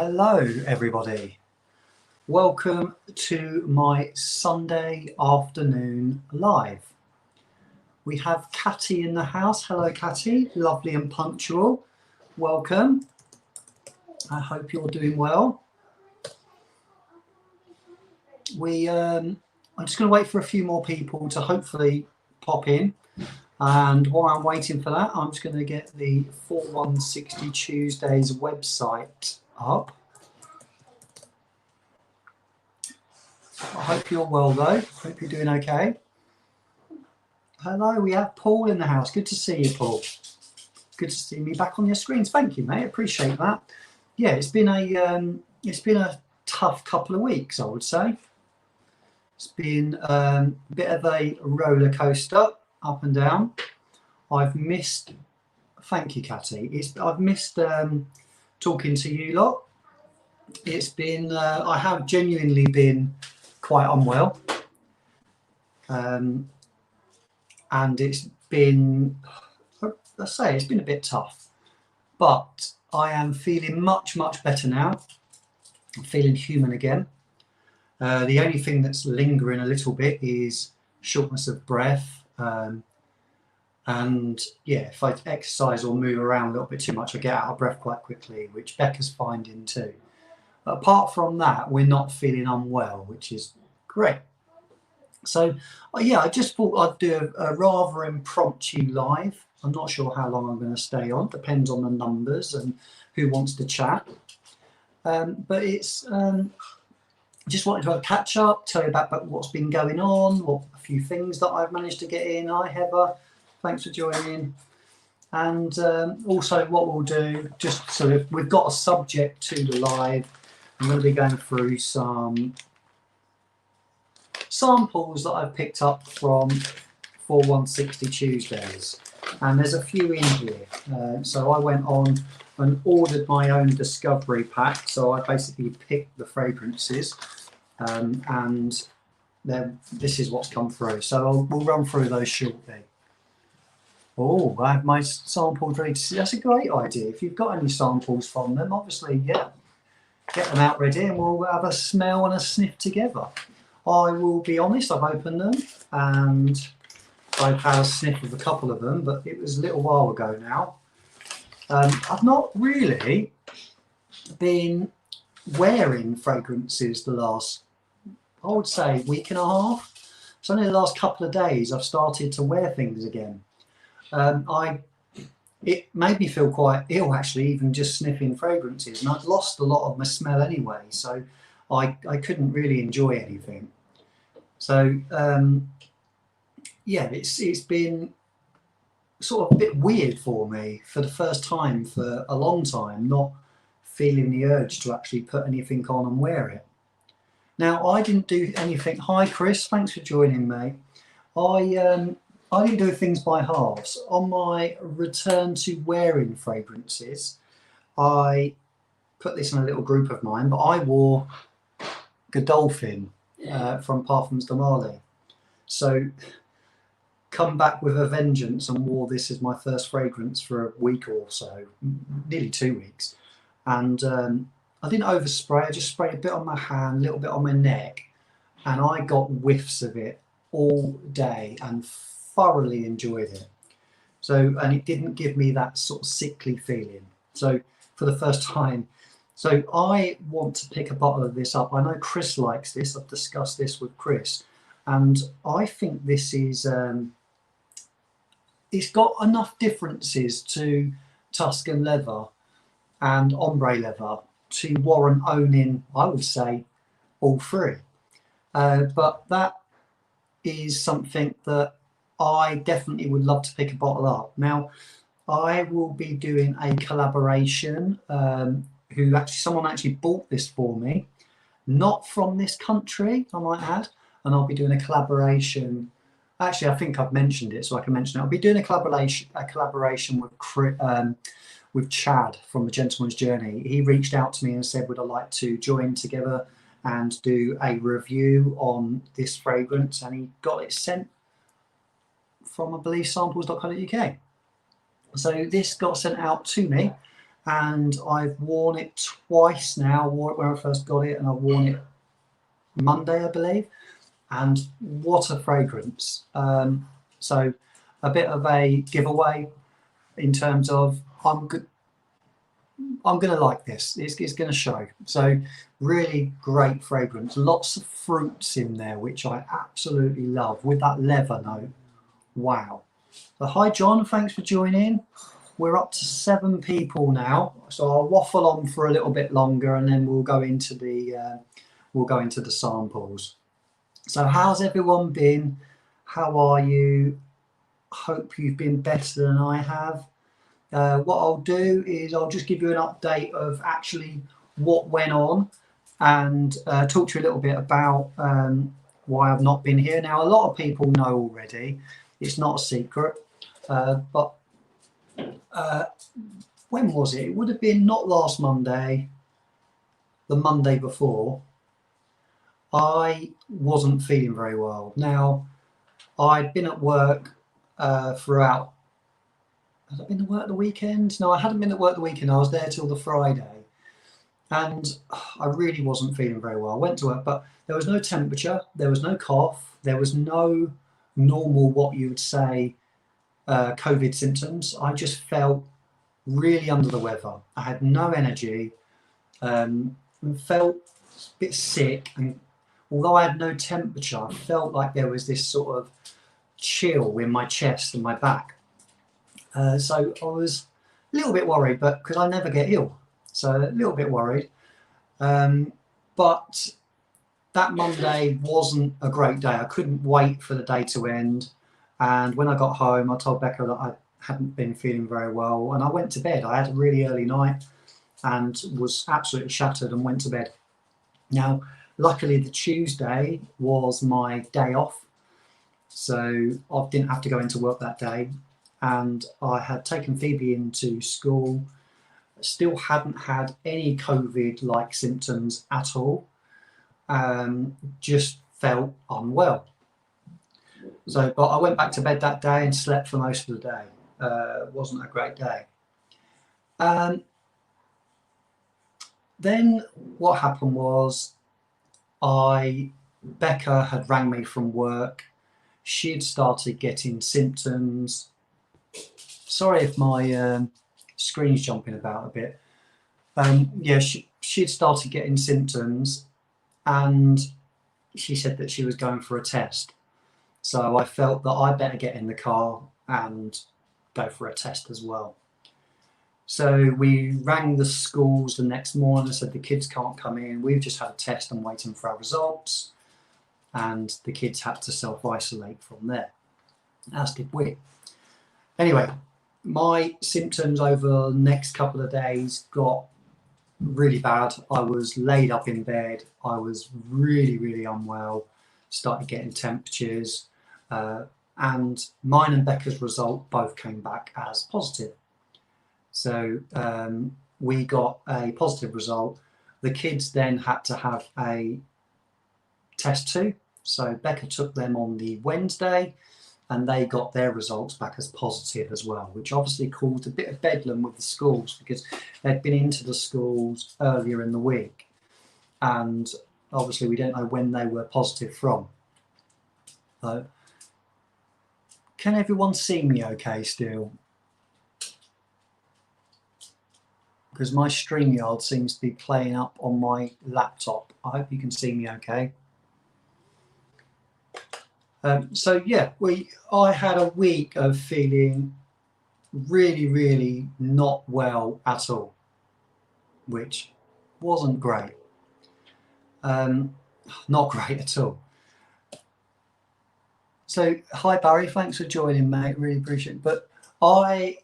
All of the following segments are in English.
Hello everybody, welcome to my Sunday afternoon live. We have Catty in the house. Hello Catty, lovely and punctual, welcome. I hope you're doing well. I'm just going to wait for a few more people to hopefully pop in, and while I'm waiting for that I'm just going to get the 4160 Tuesdays website up. I hope you're well though, hope you're doing okay. Hello, we have Paul in the house. Good to see you, Paul. Good to see me back on your screens. Thank you, mate. Appreciate that. Yeah, it's been a tough couple of weeks, I would say. It's been a bit of a roller coaster, up and down. I've missed. Thank you, Catty. I've missed talking to you lot. It's been. I have genuinely been quite unwell. And it's been, let's say, it's been a bit tough, but I am feeling much better now. I'm feeling human again. The only thing that's lingering a little bit is shortness of breath, and yeah, if I exercise or move around a little bit too much, I get out of breath quite quickly, which Becca's finding too. But apart from that, we're not feeling unwell, which is great. So yeah, I just thought I'd do a rather impromptu live. I'm not sure how long I'm going to stay on, depends on the numbers and who wants to chat. But it's just wanted to have a catch up, tell you about what's been going on, a few things that I've managed to get in. Hi Heather, thanks for joining. And also what we'll do, just so if we've got a subject to the live, I'm going to be going through some samples that I've picked up from 4160 Tuesdays, and there's a few in here. So I went on and ordered my own discovery pack, so I basically picked the fragrances, and then this is what's come through. So we'll run through those shortly. Oh, I have my samples ready to see. That's a great idea. If you've got any samples from them, obviously, yeah, get them out ready and we'll have a smell and a sniff together. I will be honest, I've opened them and I've had a sniff of a couple of them, but it was a little while ago now. I've not really been wearing fragrances the last, I would say, week and a half. It's only the last couple of days I've started to wear things again. It made me feel quite ill actually, even just sniffing fragrances, and I'd lost a lot of my smell anyway, so I couldn't really enjoy anything. So yeah, it's been sort of a bit weird for me for the first time for a long time, not feeling the urge to actually put anything on and wear it. Now, I didn't do anything. Hi Chris, thanks for joining me. I didn't do things by halves. On my return to wearing fragrances, I put this in a little group of mine, but I wore Godolphin from Parfums de Marly. So come back with a vengeance and wore this as my first fragrance for a week or so, nearly 2 weeks. And I didn't overspray, I just sprayed a bit on my hand, a little bit on my neck, and I got whiffs of it all day and thoroughly enjoyed it. So, and it didn't give me that sort of sickly feeling. So for the first time, so I want to pick a bottle of this up. I know Chris likes this. I've discussed this with Chris, and I think this is it's got enough differences to Tuscan leather and ombre leather to warrant owning, I would say, all three. But that is something that I definitely would love to pick a bottle up. Now, I will be doing a collaboration. Someone actually bought this for me, not from this country, I might add, and I'll be doing a collaboration. Actually, I think I've mentioned it, so I can mention it. I'll be doing a collaboration with Chad from The Gentleman's Journey. He reached out to me and said, would I like to join together and do a review on this fragrance, and he got it sent from, I believe, samples.co.uk. So this got sent out to me, and I've worn it twice now. I wore it when I first got it, and I've worn it Monday, I believe. And what a fragrance. So a bit of a giveaway in terms of I'm going to like this. It's going to show. So really great fragrance. Lots of fruits in there, which I absolutely love, with that leather note. Wow. So hi John, thanks for joining. We're up to 7 people now, so I'll waffle on for a little bit longer, and then we'll go into the samples. So how's everyone been? How are you? Hope you've been better than I have. What I'll do is I'll just give you an update of actually what went on, and talk to you a little bit about why I've not been here. Now, a lot of people know already, it's not a secret, but when was it? It would have been not last Monday, the Monday before. I wasn't feeling very well. Now, I'd been at work throughout. Had I been at work the weekend? No, I hadn't been at work the weekend. I was there till the Friday, and I really wasn't feeling very well. I went to work, but there was no temperature, there was no cough, there was no normal, what you would say, COVID symptoms. I just felt really under the weather. I had no energy, and felt a bit sick, and although I had no temperature, I felt like there was this sort of chill in my chest and my back. So I was a little bit worried, but because I never get ill, so a little bit worried. But that Monday wasn't a great day. I couldn't wait for the day to end. And when I got home, I told Becca that I hadn't been feeling very well, and I went to bed. I had a really early night and was absolutely shattered and went to bed. Now, luckily, the Tuesday was my day off, so I didn't have to go into work that day. And I had taken Phoebe into school, still hadn't had any COVID-like symptoms at all, just felt unwell. So, but I went back to bed that day and slept for most of the day. It wasn't a great day. Then what happened was, Becca had rang me from work. She'd started getting symptoms. Sorry if my screen's jumping about a bit. Yeah, she'd started getting symptoms, and she said that she was going for a test. So I felt that I better get in the car and go for a test as well. So we rang the schools the next morning and said the kids can't come in. We've just had a test and waiting for our results. And the kids had to self-isolate from there, as did we. Anyway, my symptoms over the next couple of days got really bad. I was laid up in bed. I was really, really unwell. Started getting temperatures. And mine and Becca's result both came back as positive. So we got a positive result. The kids then had to have a test too. So Becca took them on the Wednesday, and they got their results back as positive as well, which obviously caused a bit of bedlam with the schools, because they'd been into the schools earlier in the week, and obviously we don't know when they were positive from. So, can everyone see me okay still? Because my StreamYard seems to be playing up on my laptop. I hope you can see me okay. So yeah, I had a week of feeling really, really not well at all, which wasn't great. Not great at all. So hi Barry, thanks for joining, mate. Really appreciate it. But I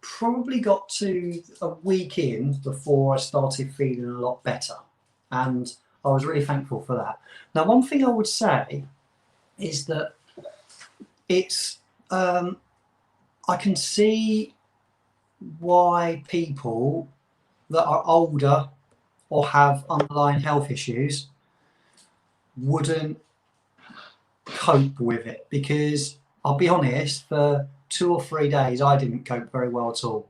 probably got to a week in before I started feeling a lot better, and I was really thankful for that. Now, one thing I would say is that it's I can see why people that are older or have underlying health issues wouldn't cope with it, because I'll be honest, for 2 or 3 days I didn't cope very well at all.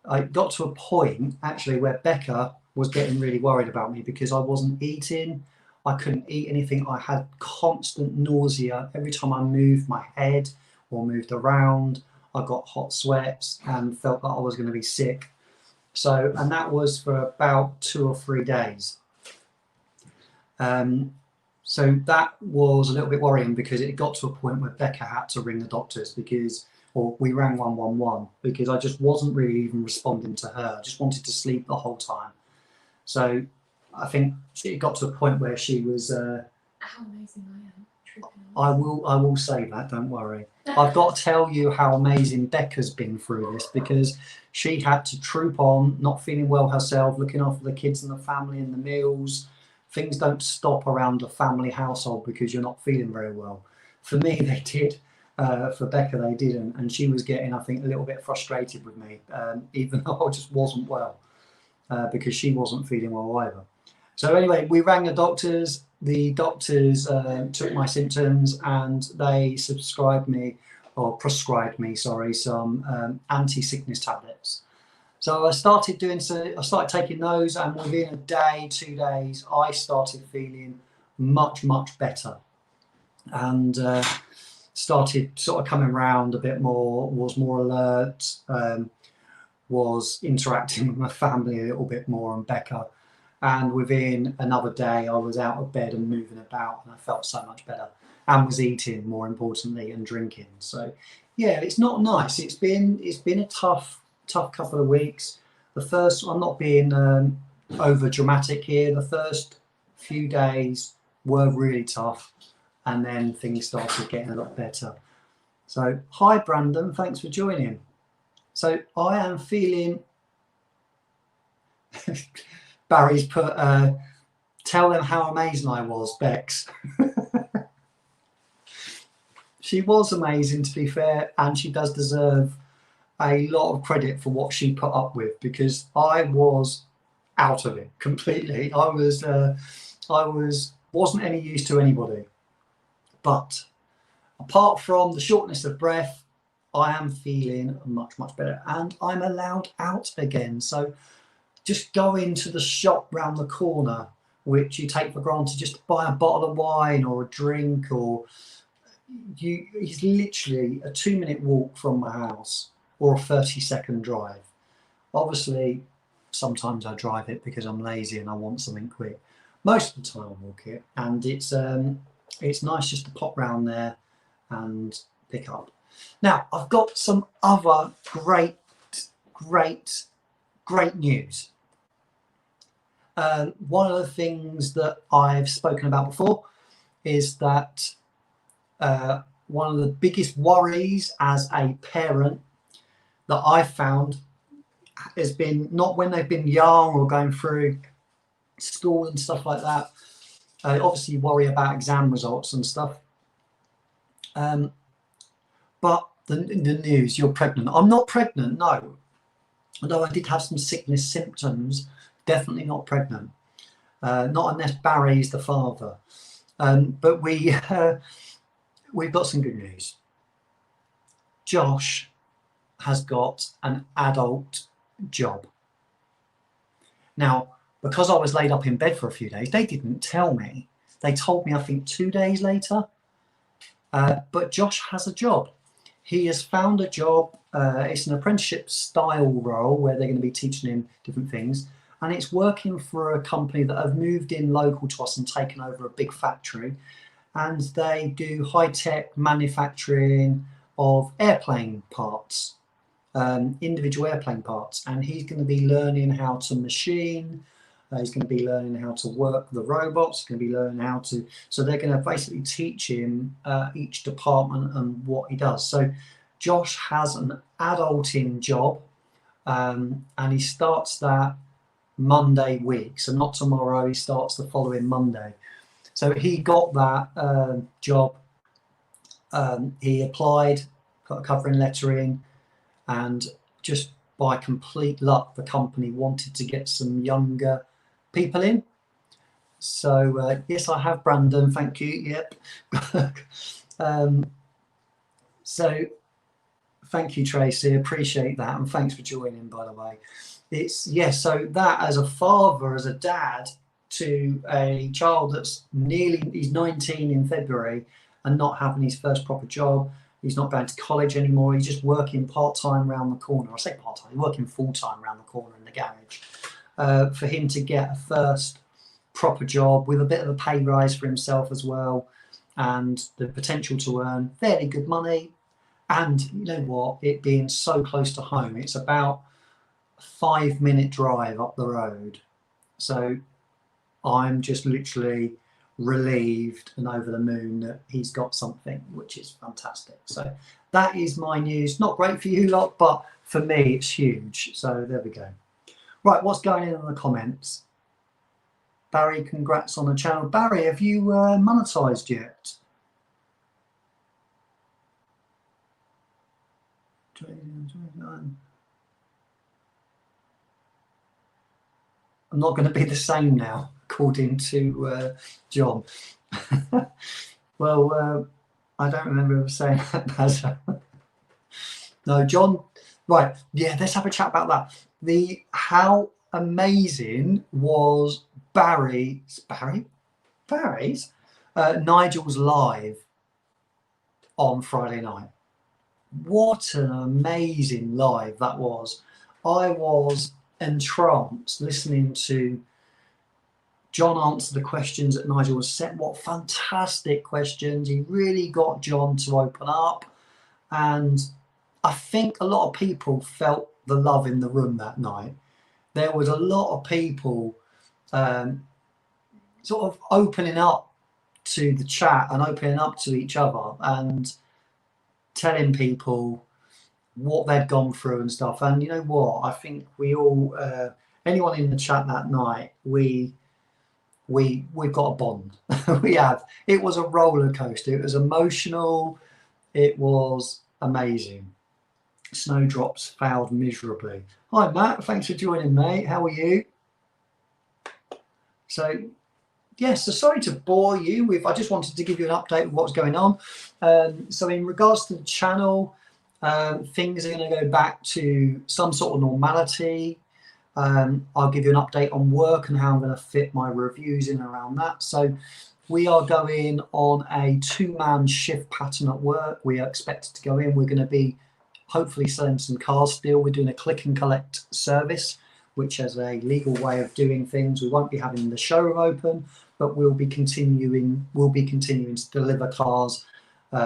I got to a point actually where Becca was getting really worried about me because I wasn't eating. I couldn't eat anything. I had constant nausea every time I moved my head or moved around. I got hot sweats and felt that I was going to be sick. So, and that was for about 2 or 3 days. So that was a little bit worrying because it got to a point where Becca had to ring the doctors or we rang 111 because I just wasn't really even responding to her. I just wanted to sleep the whole time. So I think it got to a point where she was. How amazing I am. I will say that. Don't worry. I've got to tell you how amazing Becca's been through this because she had to troop on, not feeling well herself, looking after the kids and the family and the meals. Things don't stop around a family household because you're not feeling very well. For me, they did. For Becca, they didn't, and she was getting, I think, a little bit frustrated with me, even though I just wasn't well, because she wasn't feeling well either. So anyway, we rang the doctors. The doctors took my symptoms and they prescribed me, some anti-sickness tablets. So I started taking those, and within a day, 2 days, I started feeling much, much better, and started sort of coming around a bit more, was more alert, was interacting with my family a little bit more and Becca. And within another day, I was out of bed and moving about, and I felt so much better, and was eating, more importantly, and drinking. So, yeah, it's not nice. It's been a tough couple of weeks. I'm not being over dramatic here. The first few days were really tough, and then things started getting a lot better. So, hi Brandon, thanks for joining. So I am feeling. Barry's put, tell them how amazing I was, Bex. She was amazing, to be fair, and she does deserve a lot of credit for what she put up with because I was out of it completely. I wasn't any use to anybody. But apart from the shortness of breath, I am feeling much, much better, and I'm allowed out again. So just going to the shop round the corner, which you take for granted, just to buy a bottle of wine or a drink, it's literally a 2-minute walk from my house or a 30-second drive. Obviously, sometimes I drive it because I'm lazy and I want something quick. Most of the time I walk it, and it's nice just to pop round there and pick up. Now, I've got some other great news. One of the things that I've spoken about before is that one of the biggest worries as a parent that I've found has been not when they've been young or going through school and stuff like that. Obviously, you worry about exam results and stuff. But the news, you're pregnant. I'm not pregnant, no. Although I did have some sickness symptoms, definitely not pregnant. Not unless Barry's the father. But we've got some good news. Josh has got an adult job. Now, because I was laid up in bed for a few days, they didn't tell me. They told me, I think, 2 days later. But Josh has a job. He has found a job. It's an apprenticeship style role where they're going to be teaching him different things. And it's working for a company that have moved in local to us and taken over a big factory. And they do high-tech manufacturing of airplane parts, individual airplane parts. And he's going to be learning how to machine. He's going to be learning how to work the robots. He's going to be learning how to. So they're going to basically teach him each department and what he does. So Josh has an adulting job, and he starts that Monday week. So not tomorrow. He starts the following Monday. So he got that job. He applied, got a covering letter in, and just by complete luck, the company wanted to get some younger people in. So yes, I have Brandon, thank you. Yep. So Thank you, Tracy. Appreciate that, and thanks for joining, by the way. It's yes. So that, as a father, as a dad to a child that's he's 19 in February and not having his first proper job. He's not going to college anymore. He's just working part-time around the corner. I say part-time, he's working full-time around the corner in the garage. For him to get a first proper job with a bit of a pay rise for himself as well, and the potential to earn fairly good money. And you know what? It being so close to home, it's about a 5-minute drive up the road. So I'm just literally relieved and over the moon that he's got something, which is fantastic. So that is my news. Not great for you lot, but for me it's huge. So there we go. Right, what's going in the comments? Barry, congrats on the channel. Barry, have you monetized yet? I'm not going to be the same now, according to John. Well, I don't remember ever saying that, Bazza. No, John. Right, yeah, let's have a chat about that. How amazing was Barry's Nigel's live on Friday night. What an amazing live that was. I was entranced listening to John answer the questions that Nigel was set. What fantastic questions. He really got John to open up, and I think a lot of people felt the love in the room that night. There was a lot of people sort of opening up to the chat and opening up to each other and telling people what they'd gone through and stuff. And you know what? I think we all, anyone in the chat that night, we've got a bond. We have. It was a roller coaster. It was emotional. It was amazing. Snowdrops failed miserably. Hi Matt, thanks for joining, mate. How are you? So yes, so sorry to bore you with, I just wanted to give you an update of what's going on. So in regards to the channel, things are going to go back to some sort of normality. I'll give you an update on work and how I'm going to fit my reviews in around that. So we are going on a 2-man shift pattern at work. We are expected to go in. We're going to be hopefully selling some cars still. We're doing a click and collect service, which is a legal way of doing things. We won't be having the showroom open, but we'll be continuing to deliver cars,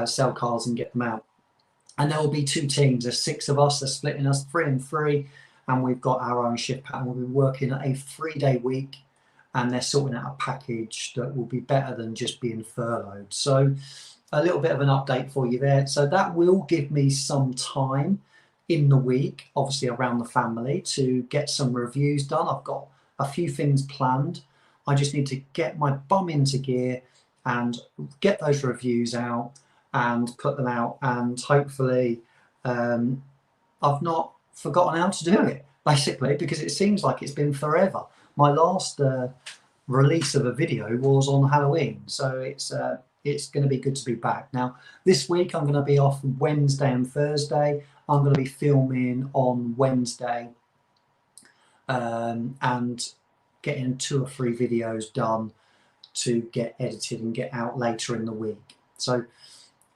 sell cars and get them out. And there will be 2 teams. There's 6 of us. They're splitting us 3 and 3, and we've got our own shift pattern. We'll be working a 3-day week, and they're sorting out a package that will be better than just being furloughed. So a little bit of an update for you there. So that will give me some time in the week, obviously around the family, to get some reviews done. I've got a few things planned. I just need to get my bum into gear and get those reviews out and put them out, and hopefully I've not forgotten how to do it, basically, because it seems like it's been forever. My last release of a video was on Halloween, so it's going to be good to be back. Now this week I'm going to be off Wednesday and Thursday. I'm going to be filming on Wednesday and getting 2 or 3 videos done to get edited and get out later in the week. So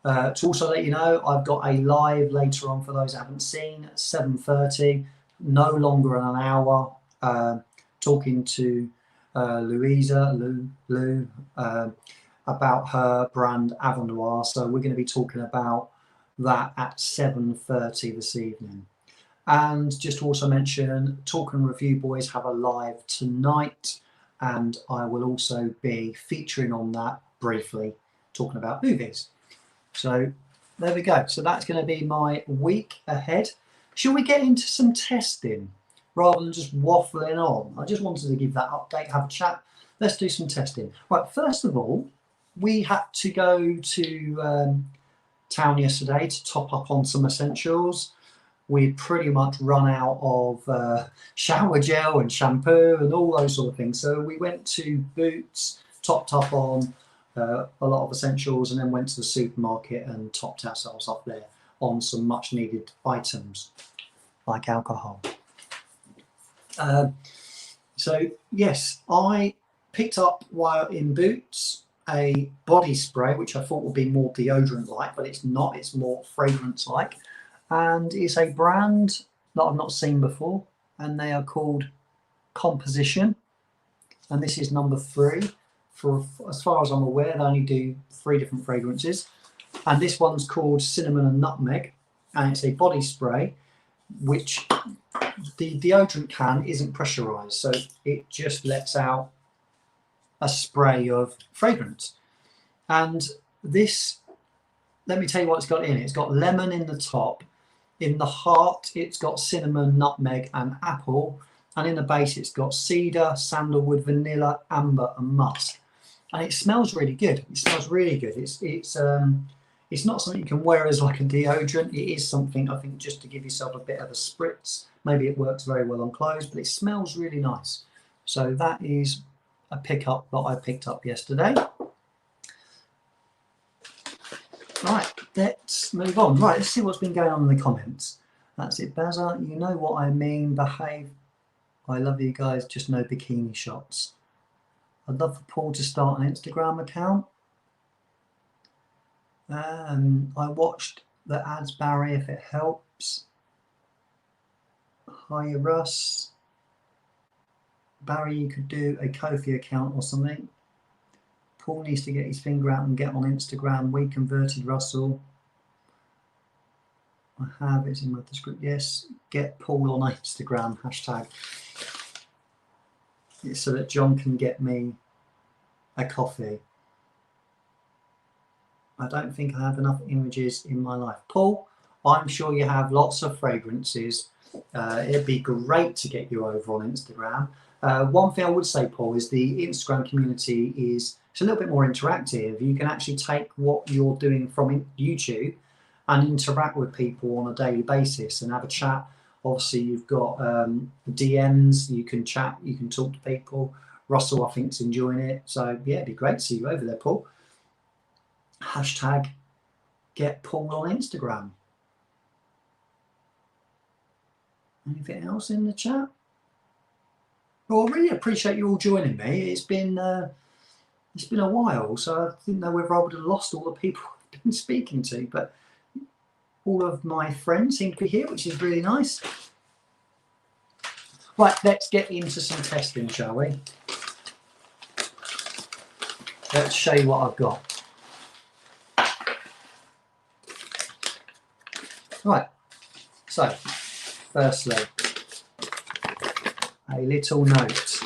to also let you know, I've got a live later on for those I haven't seen at 7:30, no longer than an hour, talking to Lou about her brand Avanoir. So we're going to be talking about that at 7:30 this evening. And just to also mention, Talk and Review Boys have a live tonight, and I will also be featuring on that briefly, talking about movies. So there we go. So that's going to be my week ahead. Shall we get into some testing rather than just waffling on? I just wanted to give that update, have a chat. Let's do some testing. Right, first of all, we had to go to town yesterday to top up on some essentials. We'd pretty much run out of shower gel and shampoo and all those sort of things. So we went to Boots, topped up on a lot of essentials, and then went to the supermarket and topped ourselves up there. on some much needed items like alcohol. So yes, I picked up while in Boots a body spray which I thought would be more deodorant like, but it's not, it's more fragrance like, and it's a brand that I've not seen before, and they are called Composition, and this is number 3. For as far as I'm aware, they only do 3 different fragrances, and this one's called Cinnamon and Nutmeg, and it's a body spray which the deodorant can isn't pressurized, so it just lets out a spray of fragrance. And this, let me tell you what it's got in it. It's got lemon in the top, in the heart it's got cinnamon, nutmeg and apple, and in the base it's got cedar, sandalwood, vanilla, amber and musk. And it smells really good. It smells really good. It's not something you can wear as like a deodorant. It is something, I think, just to give yourself a bit of a spritz. Maybe it works very well on clothes, but it smells really nice. So that is a pickup that I picked up yesterday. Right, let's move on. Right, let's see what's been going on in the comments. That's it, Bazza. You know what I mean. Behave. I love you guys. Just no bikini shots. I'd love for Paul to start an Instagram account. I watched the ads, Barry, if it helps. Hi, Russ. Barry, you could do a Ko-fi account or something. Paul needs to get his finger out and get on Instagram. We converted Russell. I have, it's in my description. Yes, get Paul on Instagram, hashtag. So that John can get me a coffee. I don't think I have enough images in my life. Paul, I'm sure you have lots of fragrances. It'd be great to get you over on Instagram. One thing I would say, Paul, is the Instagram community is it's a little bit more interactive. You can actually take what you're doing from YouTube and interact with people on a daily basis and have a chat. Obviously, you've got DMs, you can chat, you can talk to people. Russell, I think, is enjoying it. So, yeah, it'd be great to see you over there, Paul. Hashtag get Paul on Instagram. Anything else in the chat? Well, I really appreciate you all joining me. It's been a while, so I didn't know whether I would have lost all the people I've been speaking to, but all of my friends seem to be here, which is really nice. Right, let's get into some testing, shall we? Let's show you what I've got. Right, so firstly, a little note.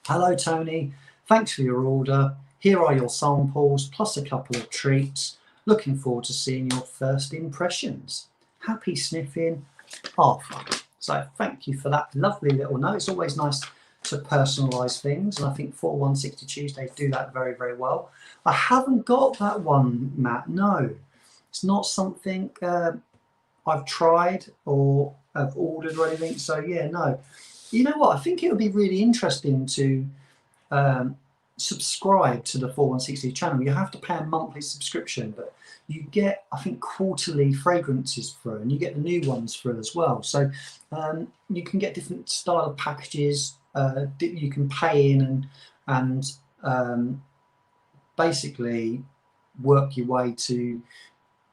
Hello Tony, thanks for your order. Here are your samples plus a couple of treats. Looking forward to seeing your first impressions. Happy sniffing, Arthur. So thank you for that lovely little note. It's always nice to personalise things, and I think 4160 Tuesdays do that very, very well. I haven't got that one, Matt, no. It's not something I've tried or have ordered or anything, so yeah, no. You know what, I think it would be really interesting to subscribe to the 4160 channel. You have to pay a monthly subscription, but you get, I think, quarterly fragrances through, and you get the new ones through as well. So you can get different style of packages. You can pay in and basically work your way to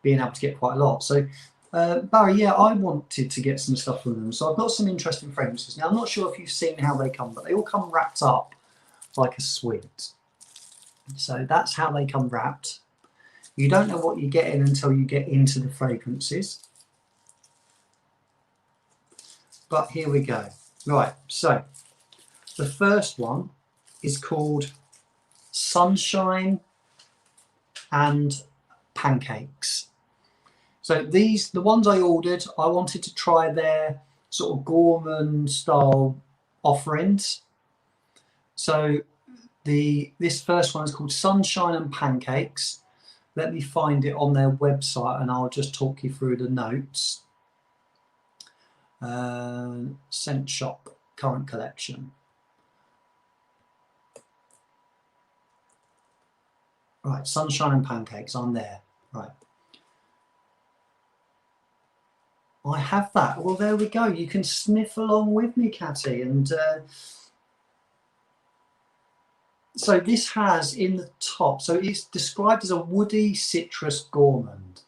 being able to get quite a lot. So Barry, yeah, I wanted to get some stuff from them. So I've got some interesting fragrances. Now, I'm not sure if you've seen how they come, but they all come wrapped up like a sweet. So that's how they come wrapped. You don't know what you're getting until you get into the fragrances. But here we go. Right, so the first one is called Sunshine and Pancakes. So these, the ones I ordered, I wanted to try their sort of gourmand style offerings. So this first one is called Sunshine and Pancakes. Let me find it on their website and I'll just talk you through the notes. Scent Shop current collection. Right, Sunshine and Pancakes, I'm there. Right. I have that. Well, there we go. You can sniff along with me, Catty. And so this has in the top, so it's described as a woody citrus gourmand.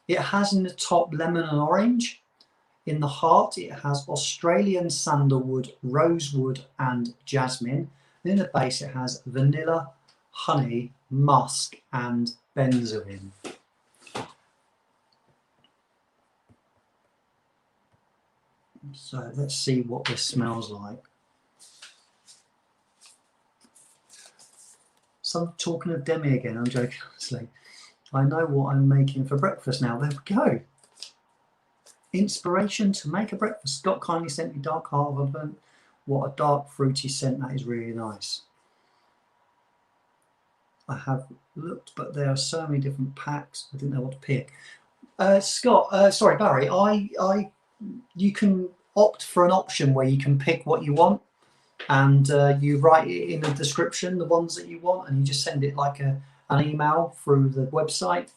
It has in the top lemon and orange. In the heart, it has Australian sandalwood, rosewood, and jasmine. And in the base, it has vanilla, honey, musk, and benzoin. So let's see what this smells like. So I'm talking of Demi again, I'm joking, honestly. I know what I'm making for breakfast now. There we go. Inspiration to make a breakfast. Scott kindly sent me dark cardamom. What a dark fruity scent. That is really nice. I have looked, but there are so many different packs. I didn't know what to pick. Scott, sorry, Barry, you can opt for an option where you can pick what you want, and you write it in the description, the ones that you want, and you just send it like an email through the website,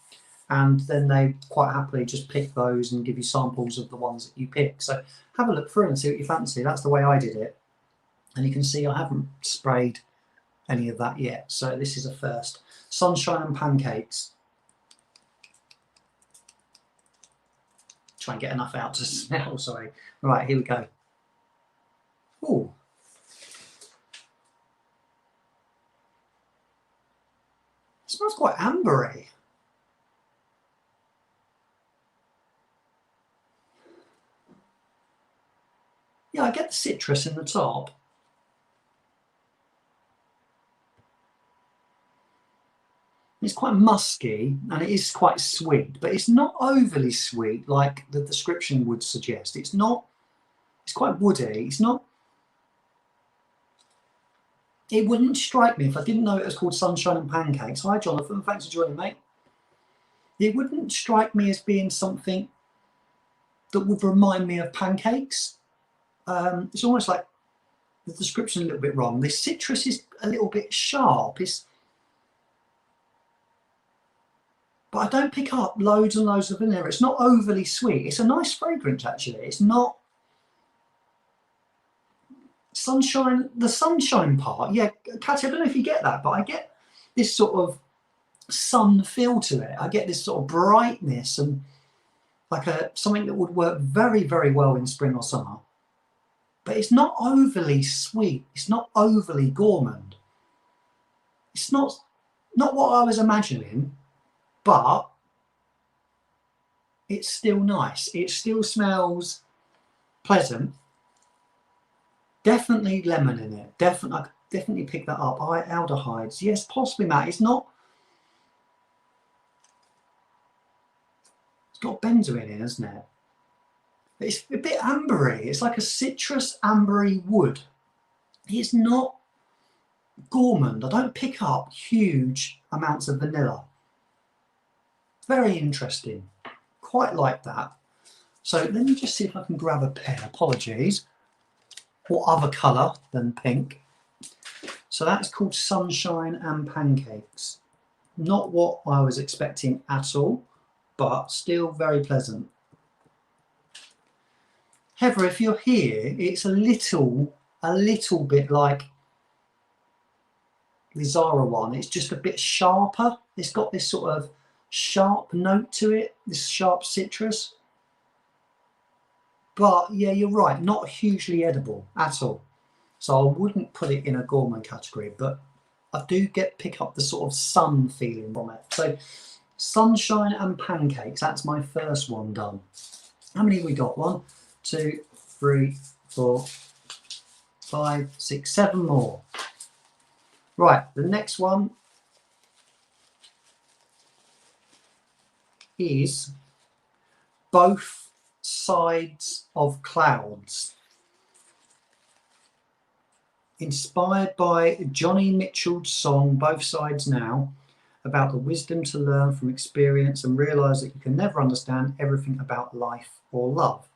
and then they quite happily just pick those and give you samples of the ones that you pick. So have a look through and see what you fancy. That's the way I did it. And you can see I haven't sprayed any of that yet. So this is a first. Sunshine and Pancakes. Try and get enough out to smell, sorry. Right, here we go. Ooh. It smells quite ambery. Yeah, I get the citrus in the top. It's quite musky and it is quite sweet, but it's not overly sweet like the description would suggest. It's not, it's quite woody. It's not, it wouldn't strike me if I didn't know it was called Sunshine and Pancakes. Hi, Jonathan, thanks for joining, mate. It wouldn't strike me as being something that would remind me of pancakes. It's almost like the description a little bit wrong. The citrus is a little bit sharp. But I don't pick up loads and loads of vanilla. It's not overly sweet. It's a nice fragrance, actually. It's not sunshine. The sunshine part, yeah, Katia, I don't know if you get that, but I get this sort of sun feel to it. I get this sort of brightness and like something that would work very, very well in spring or summer. But it's not overly sweet. It's not overly gourmand. It's not what I was imagining. But it's still nice. It still smells pleasant. Definitely lemon in it. Definitely pick that up. Aldehydes. Yes, possibly, Matt. It's not. It's got benzoin in, hasn't it? It's a bit ambery. It's like a citrus ambery wood. It's not gourmand. I don't pick up huge amounts of vanilla. Very interesting. Quite like that. So let me just see if I can grab a pair. Apologies. What other colour than pink? So that's called Sunshine and Pancakes. Not what I was expecting at all, but still very pleasant. Heather, if you're here, it's a little bit like the Zara one. It's just a bit sharper. It's got this sort of sharp note to it, this sharp citrus. But yeah, you're right, not hugely edible at all. So I wouldn't put it in a gourmand category, but I do pick up the sort of sun feeling from it. So Sunshine and Pancakes, that's my first one done. How many have we got? 1, 2, 3, 4, 5, 6, 7 more. Right, the next one is Both Sides of Clouds. Inspired by Johnny Mitchell's song Both Sides Now, about the wisdom to learn from experience and realise that you can never understand everything about life or love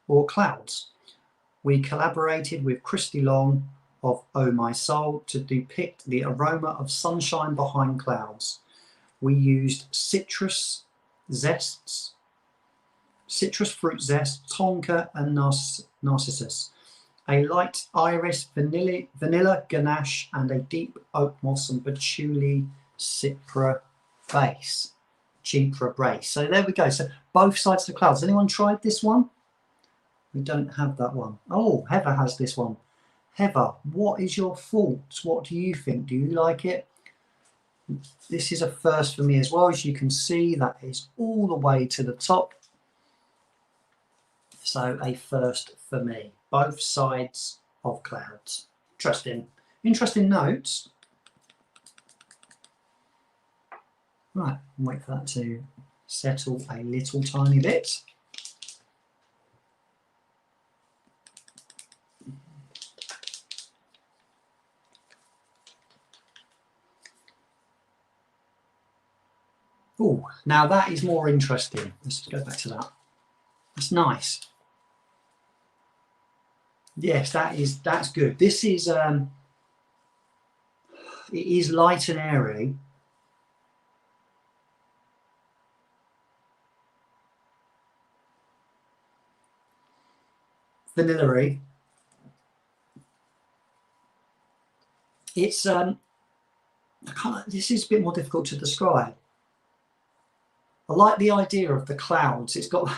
or clouds. We collaborated with Christy Long of Oh My Soul to depict the aroma of sunshine behind clouds. We used citrus zests citrus fruit zest, tonka and narcissus. A light iris, vanilla ganache, and a deep oak moss and patchouli Chypre base. So there we go. So both sides of the clouds. Has anyone tried this one? We don't have that one. Oh, Heather has this one. Heather, what is your thoughts? What do you think? Do you like it? This is a first for me as well. As you can see, that is all the way to the top. So a first for me. Both sides of clouds. Interesting notes. Right, wait for that to settle a little tiny bit. Oh, now that is more interesting. Let's just go back to that. That's nice. Yes, that's good. This is it is light and airy. Vanilla-y. It's this is a bit more difficult to describe. I like the idea of the clouds. It's got,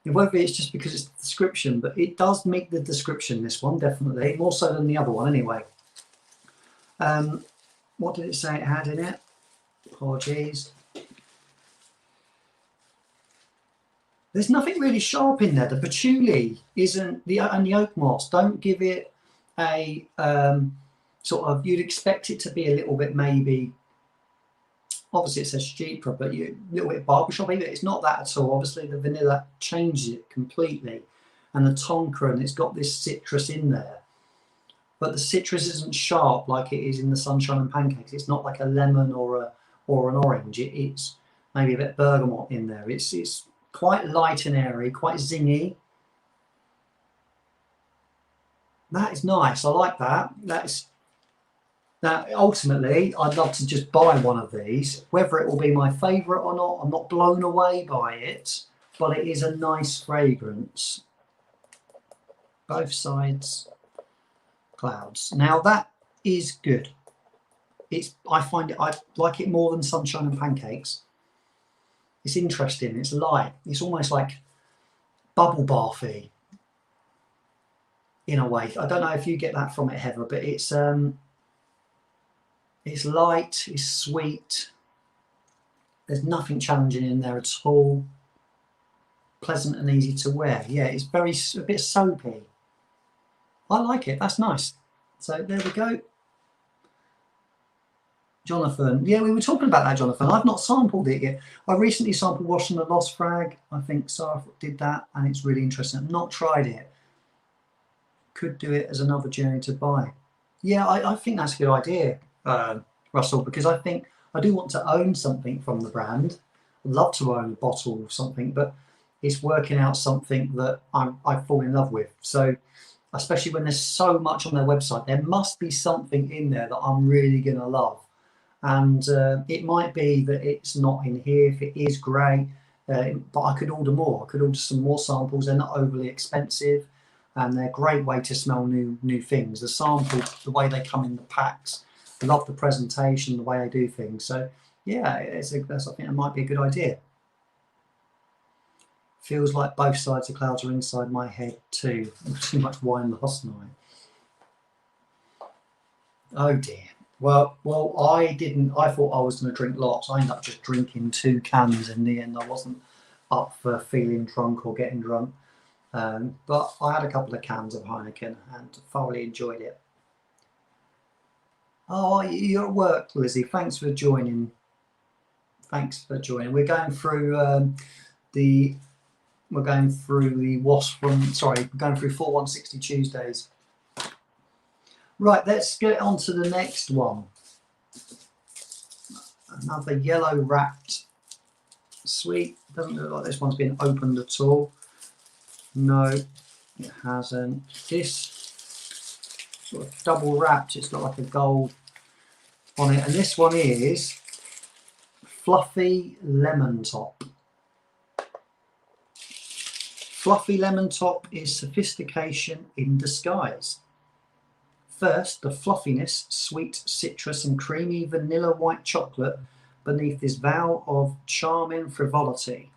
whether it's just because it's the description, but it does meet the description, this one, definitely. More so than the other one, anyway. What did it say it had in it? Apologies. There's nothing really sharp in there. The patchouli isn't, and the oak moss don't give it a sort of, you'd expect it to be a little bit maybe, obviously it says Chypre, but a little bit barbershop. It's not that at all. Obviously the vanilla changes it completely, and the tonka, and it's got this citrus in there, but the citrus isn't sharp like it is in the sunshine and pancakes. It's not like a lemon or an orange. It's maybe a bit bergamot in there. It's quite light and airy, quite zingy. That is nice. I like that. Now, ultimately, I'd love to just buy one of these. Whether it will be my favourite or not, I'm not blown away by it, but it is a nice fragrance. Both sides, clouds. Now, that is good. I find it, I like it more than sunshine and pancakes. It's interesting, it's light. It's almost like bubble bathy in a way. I don't know if you get that from it, Heather, but it's light, it's sweet. There's nothing challenging in there at all. Pleasant and easy to wear. Yeah, it's a bit soapy. I like it. That's nice. So there we go. Jonathan. Yeah, we were talking about that, Jonathan. I've not sampled it yet. I recently sampled Wash and the Lost Frag. I think Sarah did that, and it's really interesting. I've not tried it. Could do it as another journey to buy. Yeah, I think that's a good idea. Russell, because I think I do want to own something from the brand. I'd love to own a bottle of something, but it's working out something that I fall in love with. So especially when there's so much on their website, there must be something in there that I'm really going to love. And it might be that it's not in here. If it is, great, but I could order more. I could order some more samples. They're not overly expensive, and they're a great way to smell new things. The samples, the way they come in the packs, I love the presentation, the way they do things. So yeah, I think it might be a good idea. Feels like both sides of clouds are inside my head too. Too much wine last night. Oh dear. Well, I didn't. I thought I was going to drink lots. I ended up just drinking 2 cans in the end. I wasn't up for feeling drunk or getting drunk, but I had a couple of cans of Heineken and thoroughly enjoyed it. Oh, you're at work, Lizzie. Thanks for joining. We're going through the WASP from. Sorry, we're going through 4160 Tuesdays. Right, let's get on to the next one. Another yellow wrapped sweet. Doesn't look like this one's been opened at all. No, it hasn't. This sort of double wrapped. It's got like a gold on it, and this one is Fluffy Lemon Top. Fluffy lemon top is sophistication in disguise. First, the fluffiness, sweet citrus and creamy vanilla white chocolate beneath this veil of charming frivolity.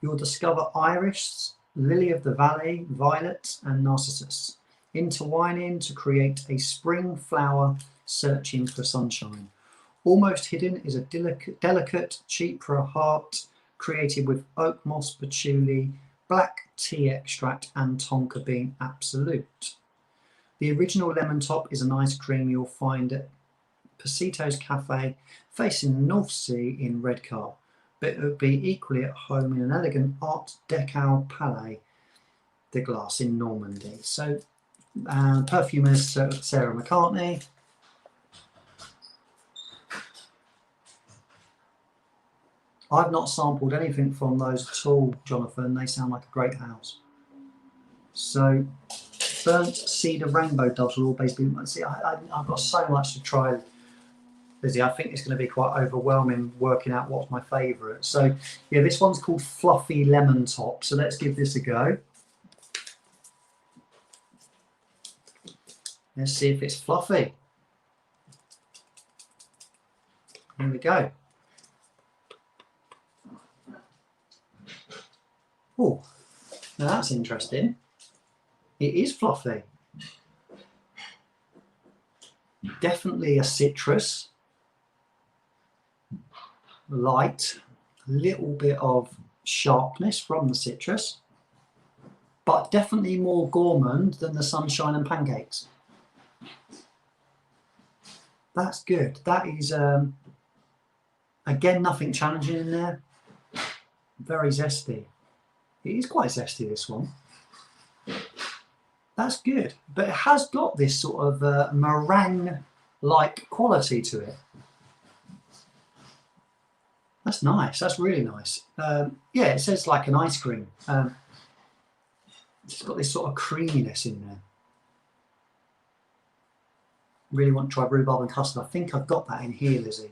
You'll discover iris, lily of the valley, violet and narcissus, intertwining to create a spring flower searching for sunshine. Almost hidden is a delicate, cheap for a heart, created with oak moss, patchouli, black tea extract and tonka bean absolute. The original lemon top is an ice cream you'll find at Pasito's Cafe, facing the North Sea in Redcar, but it would be equally at home in an elegant Art Deco Palais de Glace in Normandy. So, perfumers Sarah McCartney. I've not sampled anything from those at all, Jonathan. They sound like a great house. So, burnt cedar rainbow doves will always be. See, I've got so much to try, Lizzie. I think it's going to be quite overwhelming working out what's my favourite. So, yeah, this one's called Fluffy Lemon Top. So let's give this a go. Let's see if it's fluffy. Here we go. Oh, now that's interesting. It is fluffy. Definitely a citrus. Light. A little bit of sharpness from the citrus. But definitely more gourmand than the sunshine and pancakes. That's good. That is, again, nothing challenging in there. Very zesty. It is quite zesty, this one. That's good, but it has got this sort of meringue-like quality to it. That's nice. That's really nice. Yeah, it says like an ice cream. It's got this sort of creaminess in there. Really want to try rhubarb and custard. I think I've got that in here, Lizzie.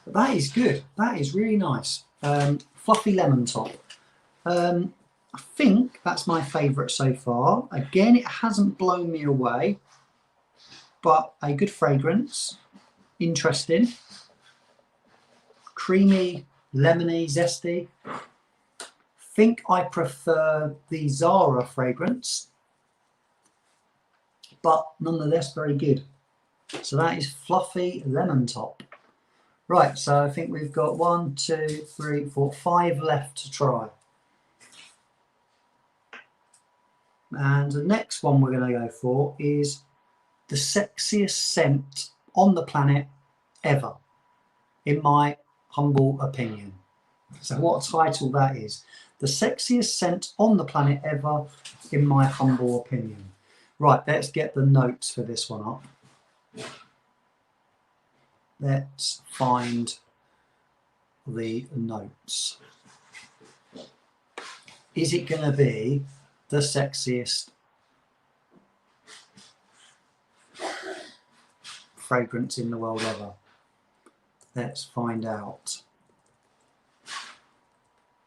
But that is good. That is really nice. Fluffy lemon top. I think that's my favourite so far. Again, it hasn't blown me away, but a good fragrance. Interesting. Creamy, lemony, zesty. Think I prefer the Zara fragrance, but nonetheless very good. So that is Fluffy Lemon Top. Right, so I think we've got 1, 2, 3, 4, 5 left to try. And the next one we're going to go for is the sexiest scent on the planet ever, in my humble opinion. So what a title that is. The sexiest scent on the planet ever, in my humble opinion. Right, let's get the notes for this one up. Let's find the notes. Is it going to be the sexiest fragrance in the world ever? Let's find out.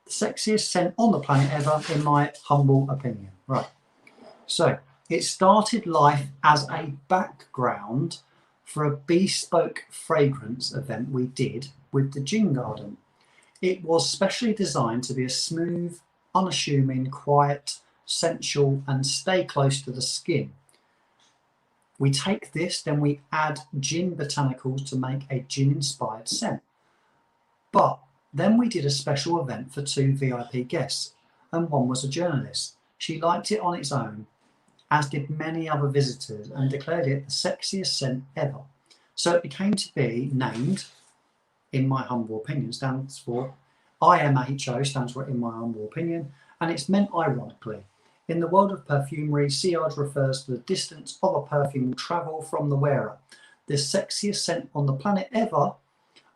The sexiest scent on the planet ever, in my humble opinion. Right. So, it started life as a background for a bespoke fragrance event we did with the Gin Garden. It was specially designed to be a smooth, unassuming, quiet, sensual and stay close to the skin. We take this, then we add gin botanicals to make a gin inspired scent. But then we did a special event for 2 VIP guests, and one was a journalist. She liked it on its own, as did many other visitors, and declared it the sexiest scent ever. So it became to be named, in my humble opinion, stands for IMHO, stands for in my humble opinion, and it's meant ironically. In the world of perfumery, sillage refers to the distance of a perfume will travel from the wearer. The sexiest scent on the planet ever,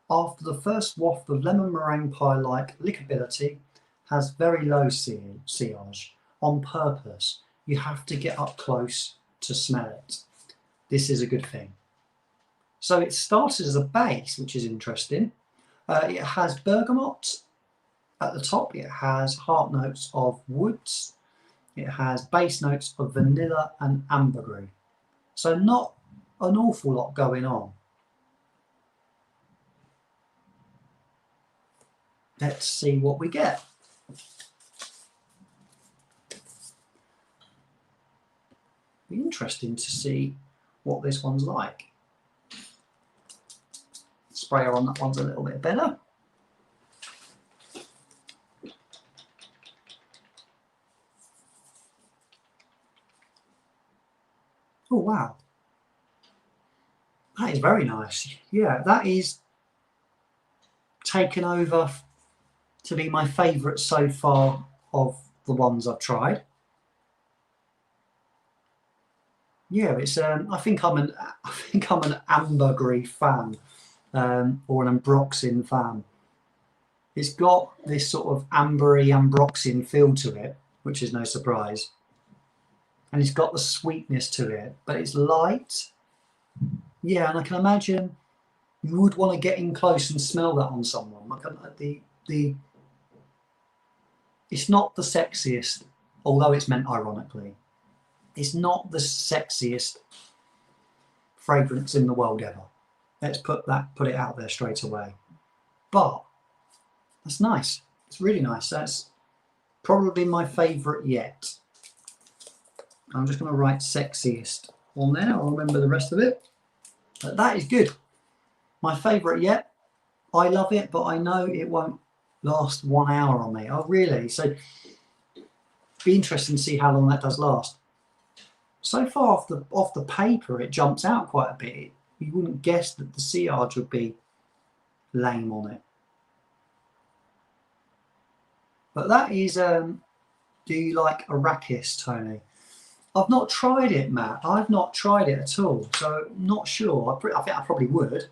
after the first waft of lemon meringue pie-like lickability, has very low sillage on purpose. You have to get up close to smell it. This is a good thing. So it started as a base, which is interesting. It has bergamot, at the top it has heart notes of woods, it has base notes of vanilla and ambergris. So not an awful lot going on. Let's see what we get. Be interesting to see what this one's like. Sprayer on that one's a little bit better. Oh wow, that is very nice. Yeah, that is taken over to be my favourite so far of the ones I've tried. Yeah, it's I think I'm an ambergris fan, or an ambroxan fan. It's got this sort of ambery ambroxan feel to it, which is no surprise. And it's got the sweetness to it, but it's light. Yeah, and I can imagine you would want to get in close and smell that on someone. Like it's not the sexiest, although it's meant ironically. It's not the sexiest fragrance in the world ever. Let's put it out there straight away. But that's nice. It's really nice. That's probably my favourite yet. I'm just going to write sexiest on there. I'll remember the rest of it. But that is good. My favourite yet. I love it, but I know it won't last 1 hour on me. Oh, really? So be interesting to see how long that does last. So far off the paper, it jumps out quite a bit. You wouldn't guess that the sillage would be lame on it. But that is, do you like Arrakis, Tony? I've not tried it, Matt. I've not tried it at all, so I'm not sure. I think I probably would.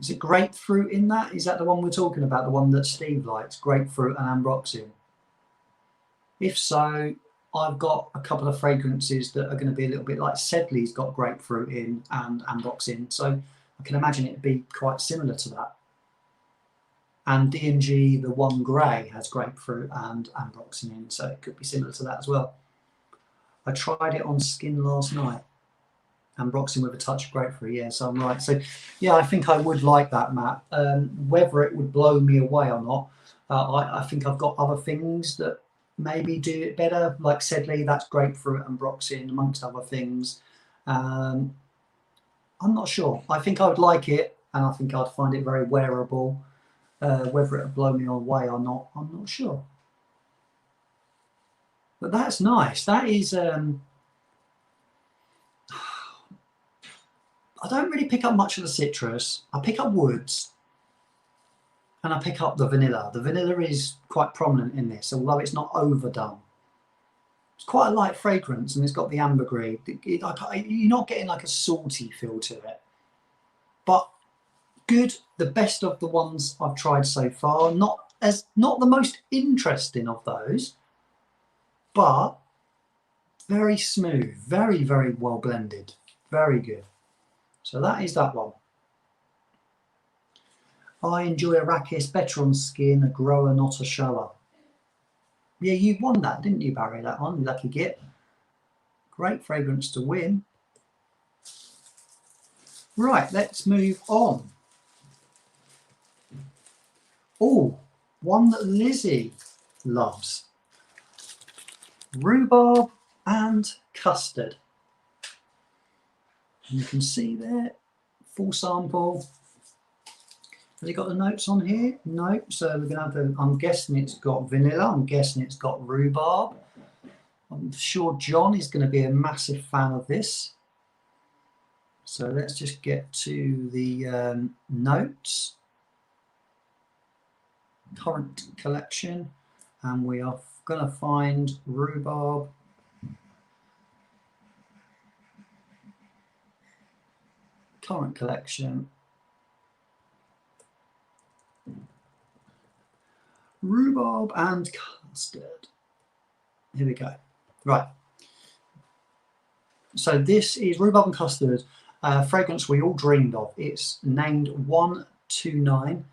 Is it grapefruit in that? Is that the one we're talking about? The one that Steve likes, grapefruit and ambroxan? If so, I've got a couple of fragrances that are going to be a little bit like Sedley's got grapefruit in and ambroxan, so I can imagine it'd be quite similar to that. And D&G, the one grey, has grapefruit and ambroxan in, so it could be similar to that as well. I tried it on skin last night. Ambroxan with a touch of grapefruit, yeah, so I'm right. So, yeah, I think I would like that, Matt. Whether it would blow me away or not, I think I've got other things that maybe do it better, like Sedley, that's grapefruit and ambroxan, amongst other things. I'm not sure. I think I would like it, and I think I'd find it very wearable. Whether it would blow me away or not, I'm not sure. But that's nice. That is... I don't really pick up much of the citrus. I pick up woods, and I pick up the vanilla. The vanilla is quite prominent in this, although it's not overdone. It's quite a light fragrance, and it's got the ambergris. You're not getting like a salty feel to it. But good, the best of the ones I've tried so far. Not the most interesting of those, but very smooth, very, very well blended, very good. So that is that one. I enjoy Arrakis better on skin, a grower, not a shower. Yeah, you won that, didn't you, Barry? That one, lucky git. Great fragrance to win. Right, let's move on. Oh, one that Lizzie loves. Rhubarb and custard. And you can see there, full sample. Has it got the notes on here? No. So we're going to have the, I'm guessing it's got vanilla. I'm guessing it's got rhubarb. I'm sure John is going to be a massive fan of this. So let's just get to the notes. Current collection, and we are going to find rhubarb, current collection, rhubarb and custard. Here we go. Right, so this is rhubarb and custard, fragrance we all dreamed of. It's named 129.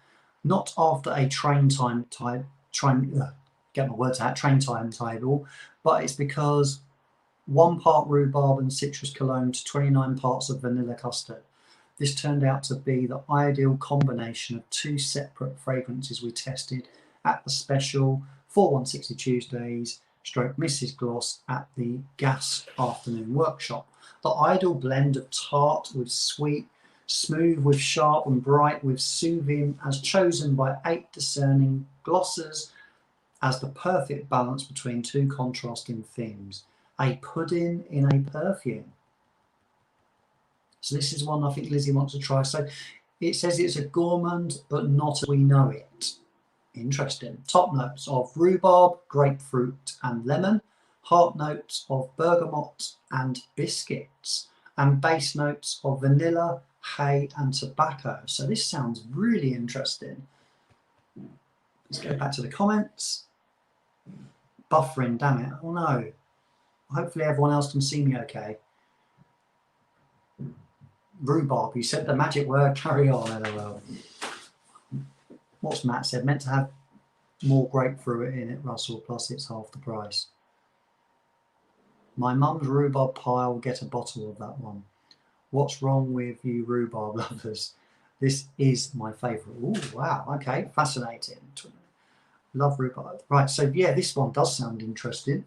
not after a train timetable, but it's because 1 part rhubarb and citrus cologne to 29 parts of vanilla custard. This turned out to be the ideal combination of 2 separate fragrances we tested at the special 4160 Tuesdays / Mrs. Gloss at the Gas Afternoon Workshop. The ideal blend of tart with sweet, smooth with sharp, and bright with soothing, as chosen by 8 discerning glossers as the perfect balance between 2 contrasting themes. A pudding in a perfume. So this is one I think Lizzie wants to try. So it says it's a gourmand, but not as we know it. Interesting. Top notes of rhubarb, grapefruit and lemon. Heart notes of bergamot and biscuits. And base notes of vanilla, hay and tobacco. So this sounds really interesting. Let's go back to the comments. Buffering, damn it. Oh no. Hopefully everyone else can see me okay. Rhubarb, you said the magic word, carry on, LOL. What's Matt said? Meant to have more grapefruit in it, Russell, plus it's half the price. My mum's rhubarb pie, I'll get a bottle of that one. What's wrong with you rhubarb lovers? This is my favourite. Oh, wow, okay, fascinating. Love rhubarb. Right, so yeah, this one does sound interesting.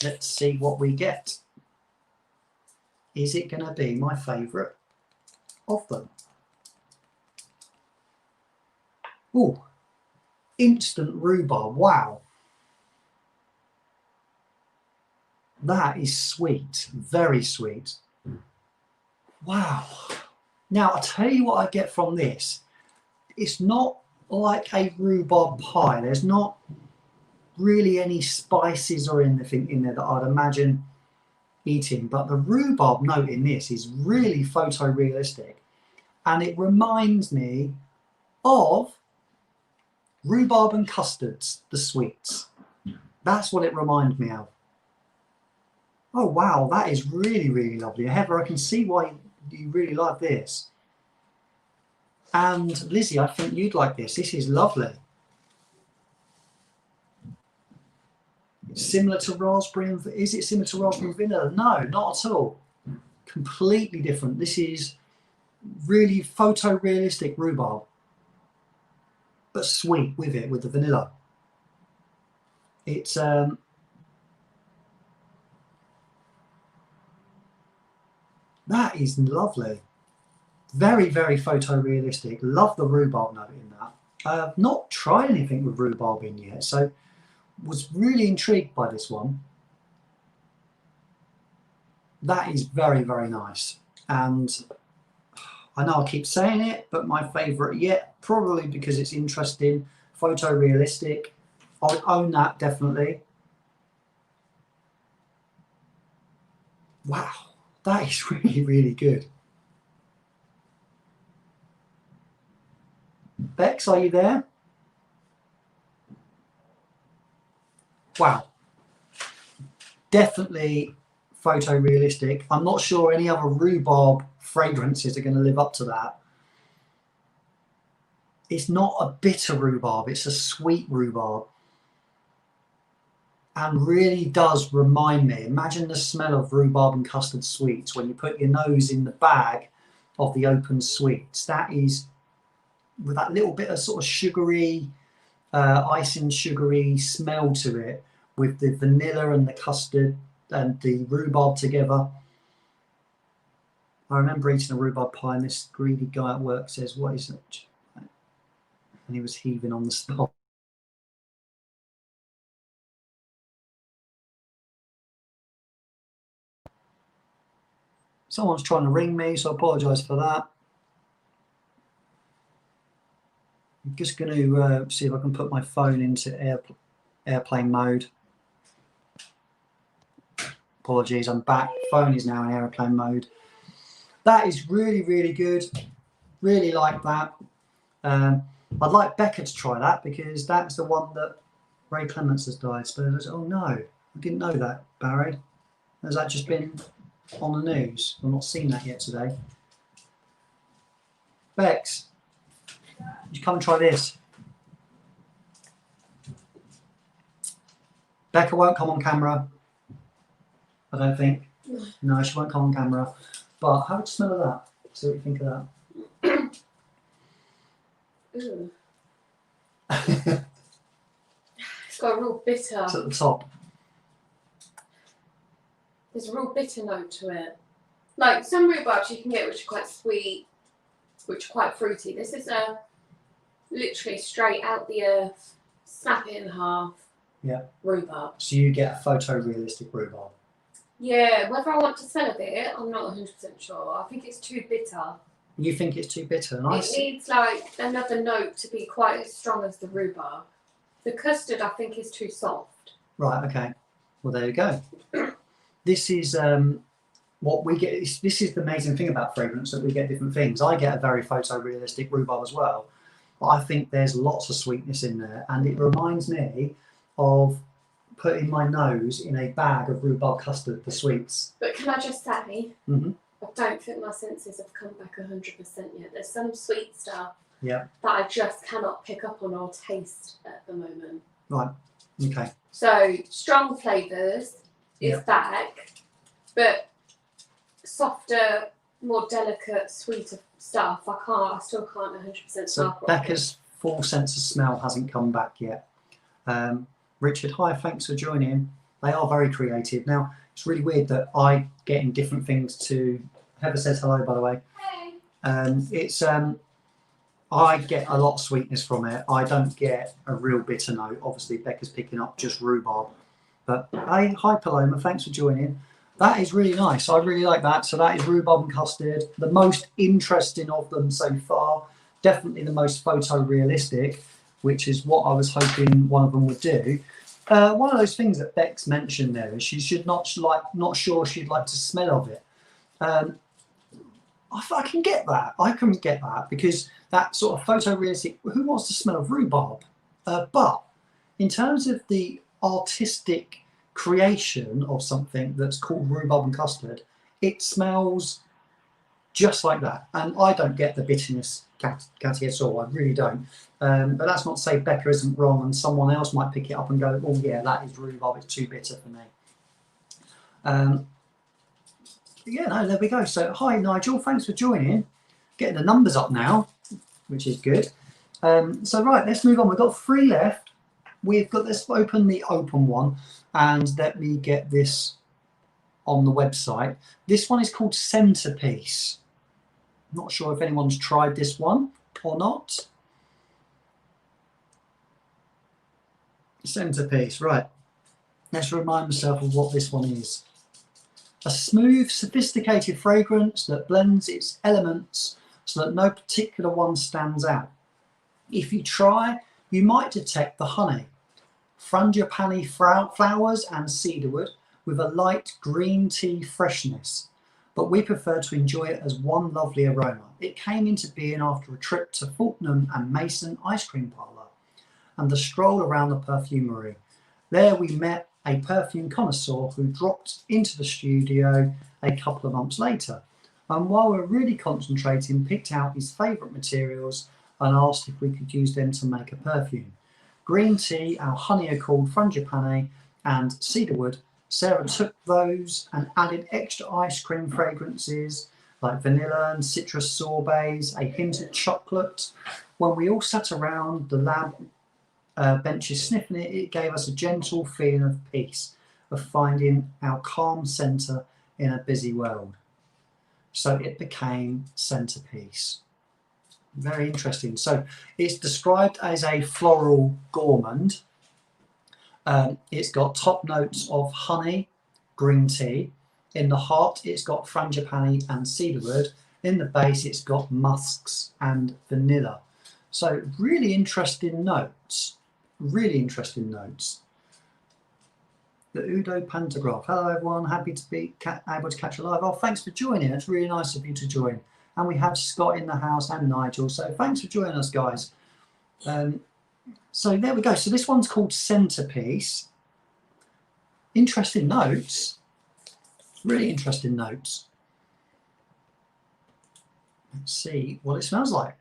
Let's see what we get. Is it going to be my favourite of them? Oh, instant rhubarb. Wow. That is sweet. Very sweet. Wow. Now, I'll tell you what I get from this. It's not like a rhubarb pie. There's not really any spices or anything in there that I'd imagine eating, but the rhubarb note in this is really photorealistic, and it reminds me of rhubarb and custards, the sweets. That's what it reminds me of. Oh wow, that is really, really lovely. Heather, I can see why you really like this. And Lizzie, I think you'd like this. This is lovely. It's similar to raspberry and is it similar to raspberry and vanilla? No, not at all. Completely different. This is really photorealistic rhubarb, but sweet with it, with the vanilla. It's that is lovely. Very, very photorealistic. Love the rhubarb note in that. I've not tried anything with rhubarb in yet, so was really intrigued by this one. That is very, very nice. And I know I keep saying it, but my favourite yet, probably because it's interesting, photorealistic. I would own that, definitely. Wow, that is really, really good. Bex, are you there? Wow. Definitely photorealistic. I'm not sure any other rhubarb fragrances are going to live up to that. It's not a bitter rhubarb, it's a sweet rhubarb. And really does remind me, imagine the smell of rhubarb and custard sweets when you put your nose in the bag of the open sweets. That is, with that little bit of sort of sugary, icing sugary smell to it, with the vanilla and the custard and the rhubarb together. I remember eating a rhubarb pie and this greedy guy at work says, "What is it?" And he was heaving on the spot. Someone's trying to ring me, so I apologise for that. I'm just going to see if I can put my phone into airplane mode. Apologies, I'm back. Phone is now in airplane mode. That is really, really good. Really like that. I'd like Becca to try that because that's the one that Ray Clements has died. So, oh no, I didn't know that, Barry. Has that just been on the news? I've not seen that yet today. Bex, You come and try this. Becca won't come on camera. I don't think. No, she won't come on camera. But have a smell of that. See what you think of that. Ooh. It's got a real bitter. It's at the top. There's a real bitter note to it. Like some rhubarbs you can get which are quite sweet, which are quite fruity. This is a literally straight out the earth, snap it in half. Yeah. Rhubarb. So you get a photorealistic rhubarb. Yeah, whether I want to smell of it, I'm not 100% sure. I think it's too bitter. You think it's too bitter? And It needs like another note to be quite as strong as the rhubarb. The custard, I think, is too soft. Right, okay. Well, there you go. This is what we get. This is the amazing thing about fragrance, that we get different things. I get a very photorealistic rhubarb as well. But I think there's lots of sweetness in there, and it reminds me of putting my nose in a bag of rhubarb custard, the sweets. But can I just say, Mm-hmm. I don't think my senses have come back 100% yet. There's some sweet stuff Yeah. that I just cannot pick up on or taste at the moment. Right. Okay. So strong flavours is Yeah. back, but softer, more delicate, sweeter stuff, I still can't 100% So mark. Becca's full sense of smell hasn't come back yet. Richard, hi, thanks for joining. They are very creative. Now, it's really weird that I getting different things to. Heather says hello, by the way. Hey. I get a lot of sweetness from it. I don't get a real bitter note. Obviously, Becca's picking up just rhubarb. But hey, hi Paloma, thanks for joining. That is really nice. I really like that. So that is rhubarb and custard. The most interesting of them so far. Definitely the most photorealistic, which is what I was hoping one of them would do. One of those things that Bex mentioned there is she should not sure she'd like to smell of it. I can get that. I can get that because that sort of photorealistic. Who wants to smell of rhubarb? But in terms of the artistic creation of something that's called rhubarb and custard, it smells just like that. And I don't get the bitterness, Catty, at all. I really don't. But that's not to say Becca isn't wrong, and someone else might pick it up and go, "Oh yeah, that is rhubarb. It's too bitter for me." Yeah, no, there we go. So, hi Nigel, thanks for joining. Getting the numbers up now, which is good. So, right, let's move on. We've got 3 left. We've got, let's open the open one and let me get this on the website. This one is called Centerpiece. I'm not sure if anyone's tried this one or not. Centerpiece, right. Let's remind myself of what this one is. A smooth, sophisticated fragrance that blends its elements so that no particular one stands out. If you try, you might detect the honey, frangipani flowers and cedarwood with a light green tea freshness, but we prefer to enjoy it as one lovely aroma. It came into being after a trip to Fortnum and Mason ice cream parlour and the stroll around the perfumery. There we met a perfume connoisseur who dropped into the studio a couple of months later, and while we were really concentrating, picked out his favourite materials and asked if we could use them to make a perfume. Green tea, our honey are called frangipani, and cedarwood. Sarah took those and added extra ice cream fragrances like vanilla and citrus sorbets, a hint of chocolate. When we all sat around the lab benches sniffing it, it gave us a gentle feeling of peace, of finding our calm centre in a busy world. So it became Centerpiece. Very interesting. So it's described as a floral gourmand. It's got top notes of honey, green tea. In the heart, it's got frangipani and cedarwood. In the base, it's got musks and vanilla. So really interesting notes. Really interesting notes. The Udo Pantograph. Hello everyone, happy to be able to catch you live. Oh, thanks for joining. It's really nice of you to join. And we have Scott in the house and Nigel. So thanks for joining us, guys. So there we go. So this one's called Centerpiece. Interesting notes. Really interesting notes. Let's see what it smells like.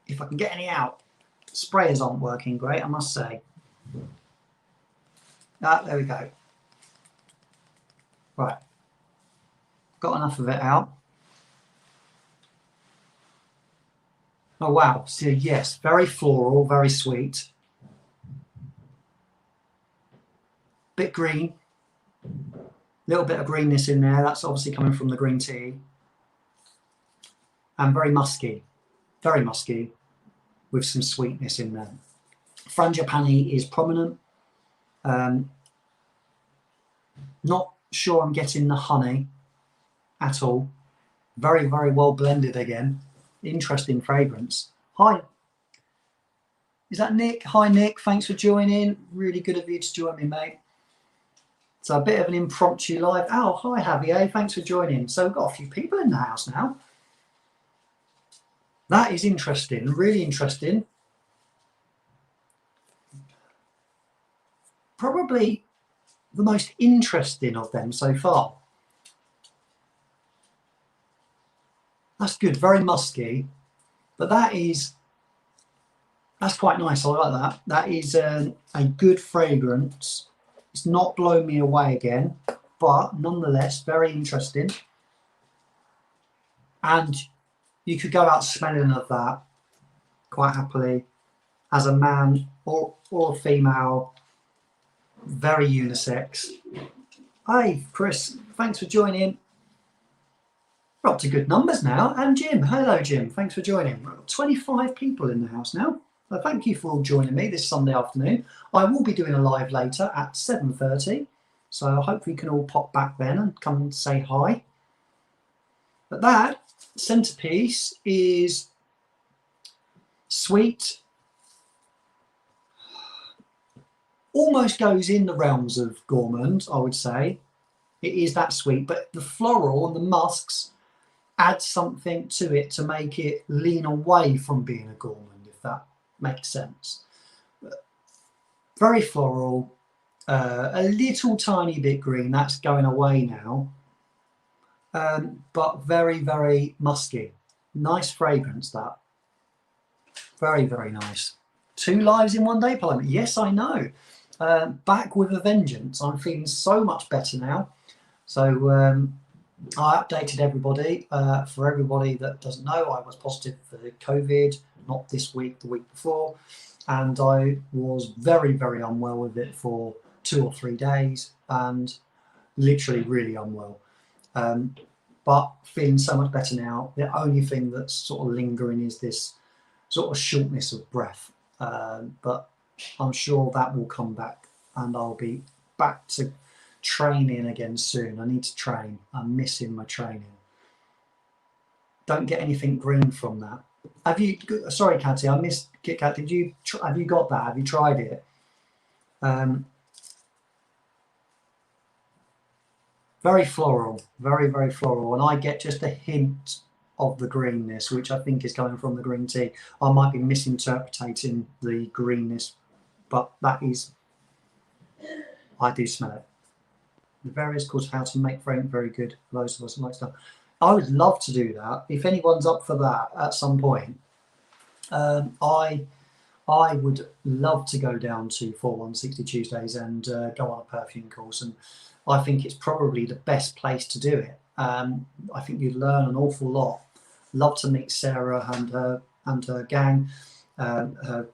if I can get any out. Sprayers aren't working great, I must say. Ah, there we go. Right, got enough of it out. Oh wow, so yes, very floral, very sweet. Bit green, little bit of greenness in there, that's obviously coming from the green tea. And very musky with some sweetness in there. Frangipani is prominent. Not sure I'm getting the honey at all. Very, very well blended again. Interesting fragrance. Hi. Is that Nick? Hi Nick, thanks for joining. Really good of you to join me, mate. So a bit of an impromptu live. Oh, hi Javier, thanks for joining. So we've got a few people in the house now. That is interesting, really interesting. Probably the most interesting of them so far. That's good, very musky, but that's quite nice. I like that. That is a good fragrance. It's not blown me away again, but nonetheless very interesting. And you could go out smelling of that quite happily as a man or a female. Very unisex. Hi Chris, thanks for joining. We're up to good numbers now. And Jim, hello Jim, thanks for joining. We've got 25 people in the house now. So thank you for all joining me this Sunday afternoon. I will be doing a live later at 7:30, so hopefully you can all pop back then and come and say hi. But that centerpiece is sweet, almost goes in the realms of gourmand, I would say. It is that sweet, but the floral and the musks add something to it to make it lean away from being a gourmand, if that makes sense. Very floral, a little tiny bit green, that's going away now, but very, very musky. Nice fragrance, that. Very, very nice. 2 lives in one day, Paloma. Yes, I know. Back with a vengeance. I'm feeling so much better now. So I updated everybody. For everybody that doesn't know, I was positive for COVID, not this week, the week before. And I was very, very unwell with it for 2 or 3 days and literally really unwell. But feeling so much better now. The only thing that's sort of lingering is this sort of shortness of breath. But I'm sure that will come back and I'll be back to training again soon. I need to train. I'm missing my training. Don't get anything green from that. Have you? Sorry, Catty, I missed Kit Kat. Did you? Have you got that? Have you tried it? Very floral, very, very floral, and I get just a hint of the greenness, which I think is coming from the green tea. I might be misinterpreting the greenness, but that is, I do smell it. The various course of how to make fragrance very good for those of us who like stuff. I would love to do that. If anyone's up for that at some point, I would love to go down to 4160 Tuesdays and go on a perfume course, and I think it's probably the best place to do it. I think you'd learn an awful lot. Love to meet Sarah and her gang, her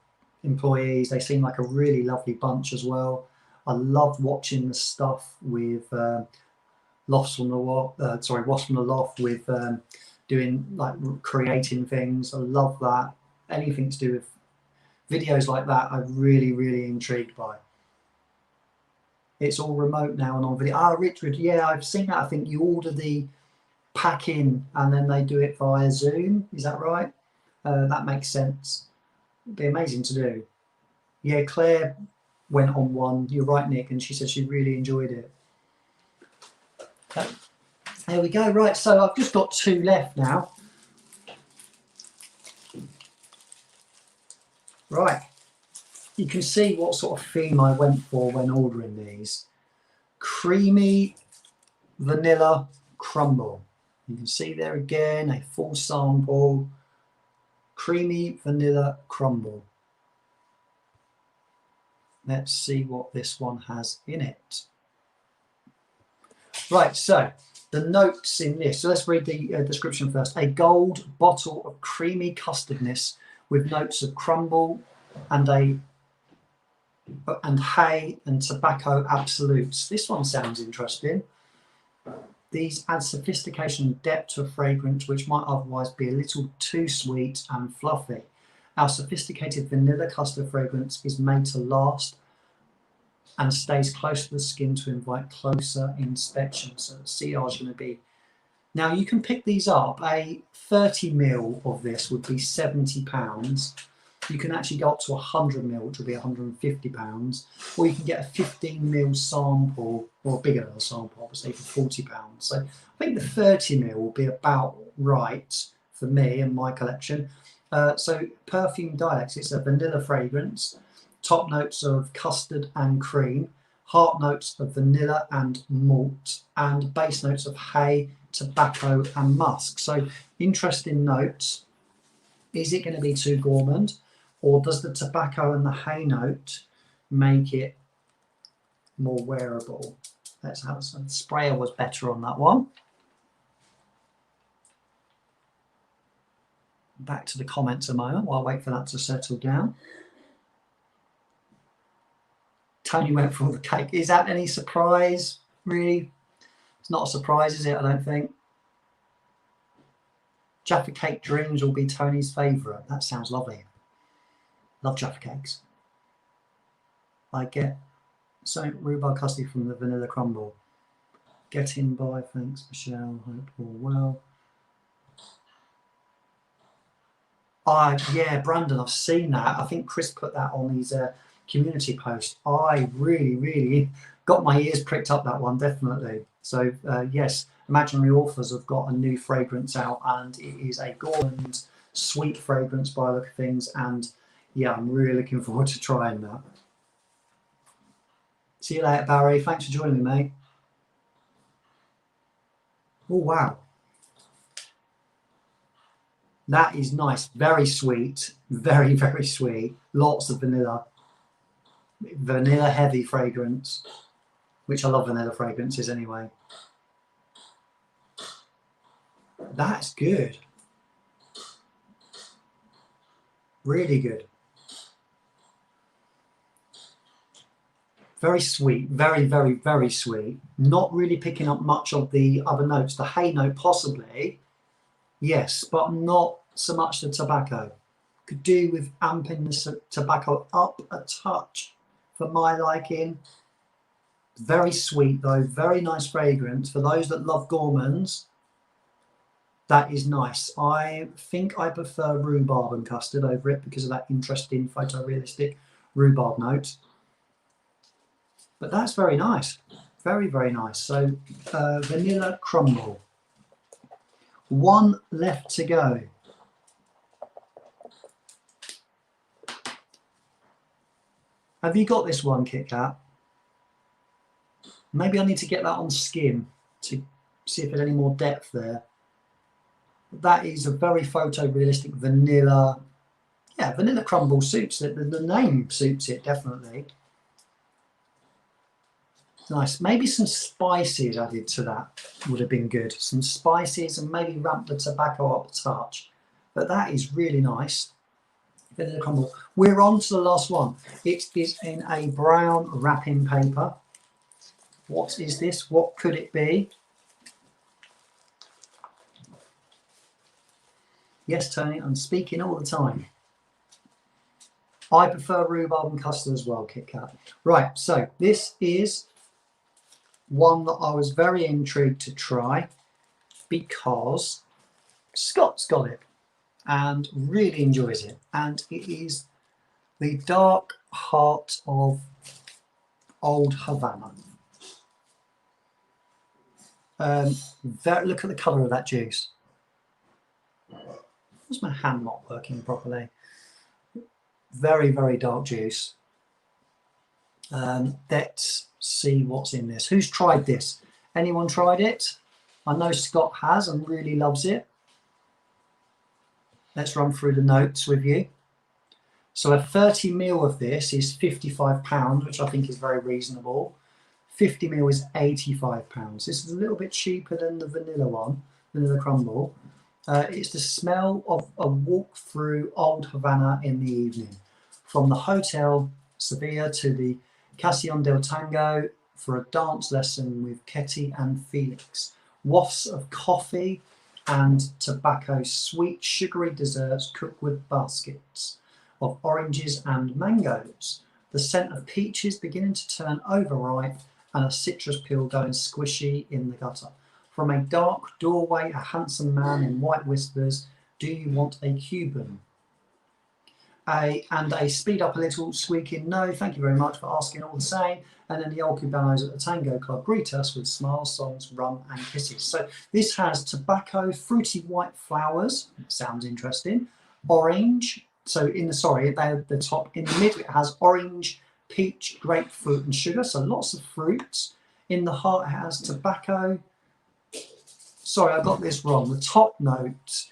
employees. They seem like a really lovely bunch as well. I love watching the stuff with Wasp from the Loft with doing like creating things. I love that. Anything to do with videos like that, I'm really, really intrigued by. It's all remote now and on video. Ah, Richard, yeah, I've seen that. I think you order the pack in and then they do it via Zoom. Is that right? That makes sense. It'd be amazing to do. Yeah, Claire went on one. You're right, Nick, and she said she really enjoyed it. There we go. Right, so I've just got 2 left now. Right. You can see what sort of theme I went for when ordering these. Creamy vanilla crumble. You can see there again a full sample. Creamy vanilla crumble. Let's see what this one has in it. Right, so the notes in this. So let's read the description first. A gold bottle of creamy custardness with notes of crumble and hay and tobacco absolutes. This one sounds interesting. These add sophistication and depth to a fragrance which might otherwise be a little too sweet and fluffy. Our sophisticated vanilla custard fragrance is made to last and stays close to the skin to invite closer inspection. So the CR is going to be... Now you can pick these up. A 30ml of this would be £70. You can actually go up to 100ml, which will be £150, or you can get a 15ml sample, or a bigger little sample, obviously, for £40. So I think the 30ml will be about right for me and my collection. So Perfume Dialects, it's a vanilla fragrance, top notes of custard and cream, heart notes of vanilla and malt, and base notes of hay, tobacco and musk. So interesting notes. Is it going to be too gourmand? Or does the tobacco and the hay note make it more wearable? Let's have some. Sprayer was better on that one. Back to the comments a moment while I wait for that to settle down. Tony went for all the cake. Is that any surprise, really? It's not a surprise, is it? I don't think. Jaffa Cake Dreams will be Tony's favourite. That sounds lovely. Love Jaffa Cakes. I get something rhubarb custard from the vanilla crumble. Getting by, thanks Michelle. Hope all well. Yeah, Brandon, I've seen that. I think Chris put that on his community post. I really got my ears pricked up, that one, definitely. So yes, Imaginary Authors have got a new fragrance out, and it is a gourmand, sweet fragrance by the look of things, and yeah, I'm really looking forward to trying that. See you later, Barry. Thanks for joining me, mate. Oh, wow. That is nice. Very sweet. Very sweet. Lots of vanilla. Vanilla heavy fragrance, which I love vanilla fragrances anyway. That's good. Really good. Very sweet, very sweet. Not really picking up much of the other notes. The hay note possibly, yes, but not so much the tobacco. Could do with amping the tobacco up a touch for my liking. Very sweet though, very nice fragrance. For those that love gourmands, that is nice. I think I prefer rhubarb and custard over it because of that interesting photorealistic rhubarb note. But that's very nice. Very nice. So vanilla crumble. One left to go. Have you got this one, Kit Kat? Maybe I need to get that on skin to see if there's any more depth there. That is a very photorealistic vanilla. Yeah, vanilla crumble suits it. The name suits it, definitely. Nice. Maybe some spices added to that would have been good. Some spices and maybe ramp the tobacco up a touch. But that is really nice. Vanilla crumble. We're on to the last one. It is in a brown wrapping paper. What is this? What could it be? Yes, Tony, I'm speaking all the time. I prefer rhubarb and custard as well, Kit Kat. Right, so this is one that I was very intrigued to try because Scott's got it and really enjoys it. And it is the Dark Heart of Old Havana. Look at the colour of that juice. Was my hand not working properly? Very dark juice. Let's see what's in this. Who's tried this? Anyone tried it? I know Scott has and really loves it. let's run through the notes with you. So a 30ml of this is £55, which I think is very reasonable. 50ml is £85. This is a little bit cheaper than the vanilla one, vanilla crumble. It's the smell of a walk through Old Havana in the evening. From the Hotel Sevilla to the Casion del Tango for a dance lesson with Ketty and Felix. Wafts of coffee and tobacco, sweet sugary desserts cooked with baskets of oranges and mangoes. The scent of peaches beginning to turn overripe and a citrus peel going squishy in the gutter. From a dark doorway, a handsome man in white whispers, do you want a Cuban? And a speed up a little, squeaking, no, thank you very much for asking all the same. And then the old Cubanos at the Tango Club greet us with smiles, songs, rum and kisses. So this has tobacco, fruity white flowers, sounds interesting, orange, so in the, sorry, the top, in the middle it has orange, peach, grapefruit and sugar, so lots of fruits. In the heart it has tobacco, sorry I got this wrong, the top notes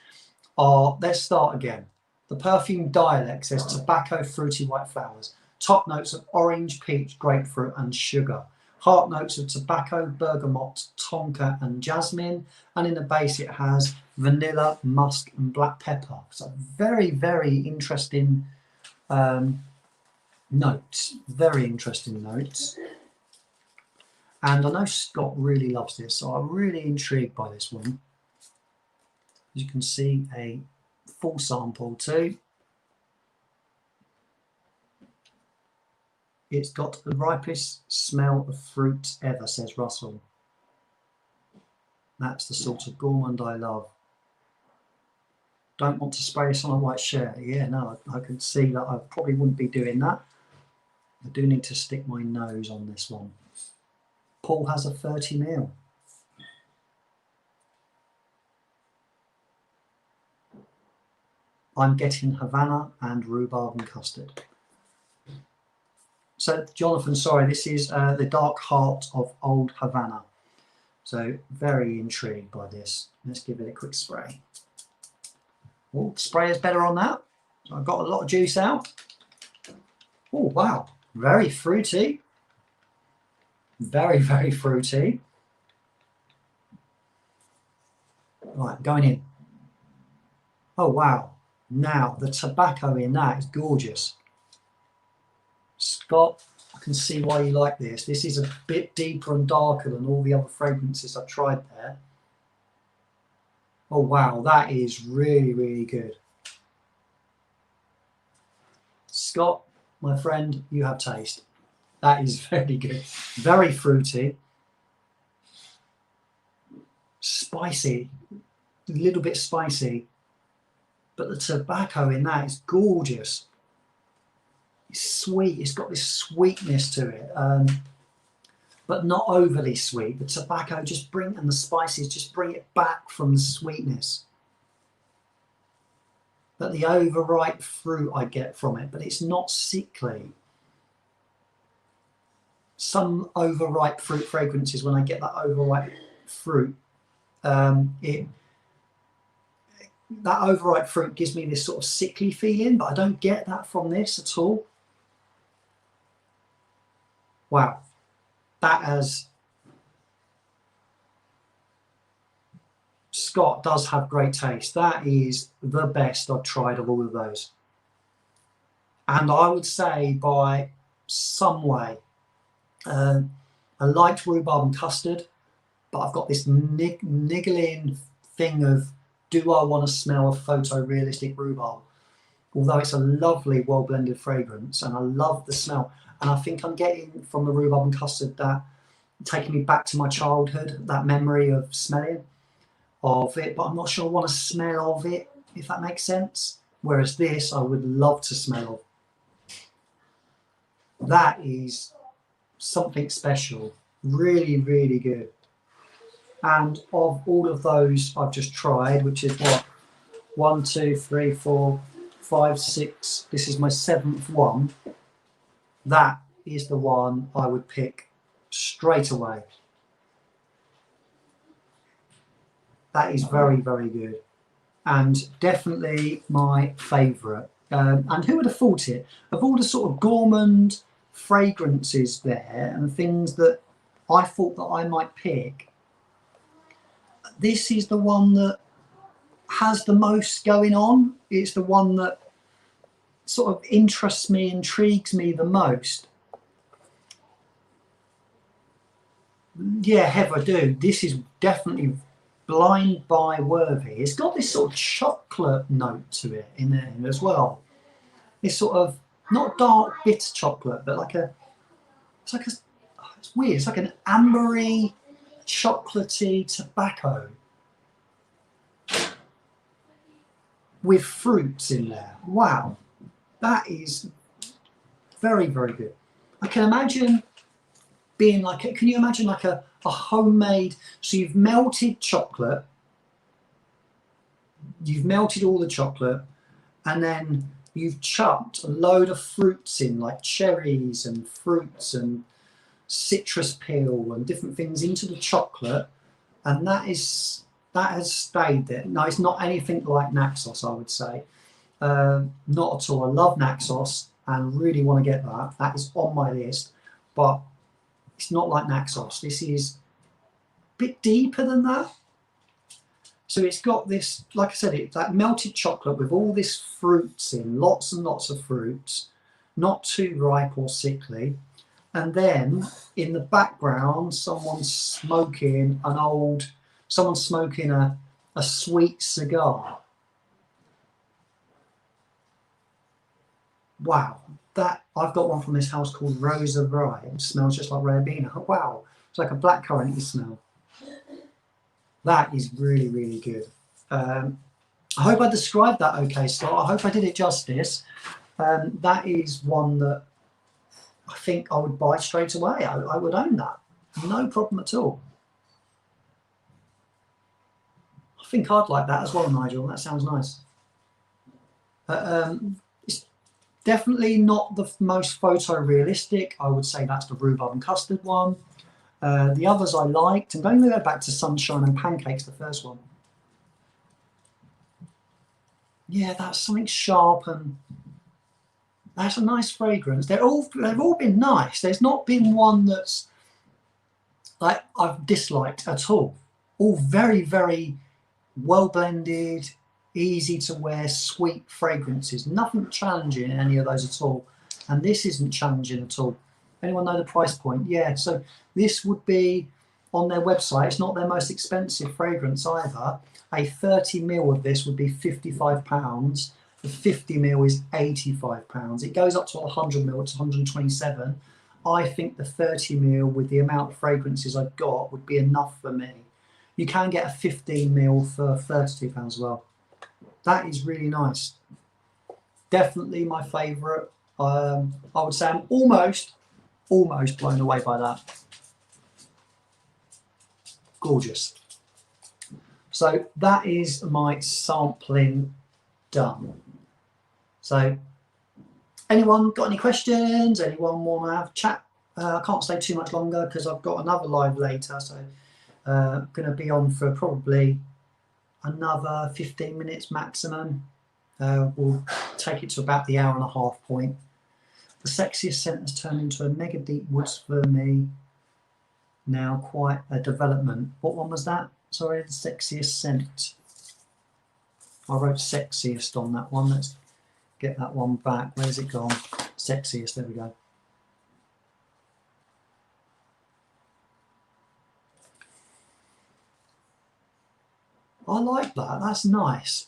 are, let's start again. The perfume dialect says tobacco, fruity white flowers. Top notes of orange, peach, grapefruit and sugar. Heart notes of tobacco, bergamot, tonka and jasmine. And in the base it has vanilla, musk and black pepper. So very, very interesting notes. Very interesting notes. And I know Scott really loves this, so I'm really intrigued by this one. As you can see, a full sample too. It's got the ripest smell of fruit ever, says Russell. That's the sort of gourmand I love. Don't want to spray this on a white shirt. Yeah, no, I can see that I probably wouldn't be doing that. I do need to stick my nose on this one. Paul has a 30ml. I'm getting Havana and rhubarb and custard. So Jonathan, sorry, this is the dark heart of Old Havana. So very intrigued by this. Let's give it a quick spray. Oh, spray is better on that. So I've got a lot of juice out. Oh, wow. Very fruity. Very, very fruity. Right, going in. Oh, wow. Now, the tobacco in that is gorgeous. Scott, I can see why you like this. This is a bit deeper and darker than all the other fragrances I've tried there. Oh, wow, that is really, really good. Scott, my friend, you have taste. That is very good. Very fruity. Spicy. A little bit spicy. But the tobacco in that is gorgeous. It's sweet. It's got this sweetness to it. But not overly sweet. The tobacco just bring, and the spices just bring it back from the sweetness. But the overripe fruit I get from it, but it's not sickly. Some overripe fruit fragrances, when I get that overripe fruit, that overripe fruit gives me this sort of sickly feeling, but I don't get that from this at all. Wow, that has, Scott does have great taste. That is the best I've tried of all of those. And I would say by some way, I liked rhubarb and custard, but I've got this niggling thing of, do I want to smell a photorealistic rhubarb? Although it's a lovely, well-blended fragrance, and I love the smell. And I think I'm getting from the rhubarb and custard that taking me back to my childhood, that memory of smelling of it, but I'm not sure I want to smell of it, if that makes sense. Whereas this, I would love to smell of. That is something special. Really, really good. And of all of those I've just tried, which is what, 1, 2, 3, 4, 5, 6, this is my 7th one, that is the one I would pick straight away. That is very, very good. and definitely my favourite. And who would have thought it? Of all the sort of gourmand fragrances there and things that I thought that I might pick, this is the one that has the most going on. It's the one that sort of interests me, intrigues me the most. Yeah, Heather, do. This is definitely blind buy worthy. It's got this sort of chocolate note to it in there as well. It's sort of not dark bitter chocolate, but like it's weird. It's like an ambery, chocolatey tobacco with fruits in there. Wow, that is very, very good. I can imagine being like, can you imagine like a homemade, so you've melted chocolate, you've melted all the chocolate, and then you've chucked a load of fruits in, like cherries and fruits and citrus peel and different things into the chocolate, and that has stayed there. No, it's not anything like Naxos, I would say. Not at all. I love Naxos and really want to get that. That is on my list, but it's not like Naxos. This is a bit deeper than that. So it's got this, like I said, it's that melted chocolate with all this fruits in, lots and lots of fruits, not too ripe or sickly. And then in the background, someone's smoking a sweet cigar. Wow, that I've got one from this house called Rosa. It smells just like Rabina. Wow, it's like a blackcurrant smell. That is really, really good. I hope I described that okay, Scott. I hope I did it justice. That is one that I think I would buy straight away. I would own that. No problem at all. I think I'd like that as well, Nigel. That sounds nice. It's definitely not the most photorealistic. I would say that's the rhubarb and custard one. The others I liked. I'm going to go back to Sunshine and Pancakes, the first one. Yeah, that's something sharp and that's a nice fragrance. They've all been nice. There's not been one that's like I've disliked at all. All very, very well blended, easy to wear, sweet fragrances. Nothing challenging in any of those at all. And this isn't challenging at all. Anyone know the price point? Yeah, so this would be on their website. It's not their most expensive fragrance either. A 30ml of this would be £55. The 50ml is £85. It goes up to 100ml, it's 127. I think the 30ml with the amount of fragrances I've got would be enough for me. You can get a 15ml for £32 as well. That is really nice. Definitely my favourite. I would say I'm almost blown away by that. Gorgeous. So that is my sampling done. So anyone got any questions? Anyone want to have a chat? I can't stay too much longer because I've got another live later. So going to be on for probably another 15 minutes maximum. We'll take it to about the hour and a half point. The sexiest scent has turned into a mega deep woods for me. Now quite a development. What one was that? Sorry, the sexiest scent. I wrote sexiest on that one. Let's get that one back. Where's it gone? Sexiest, there we go. I like that. That's nice.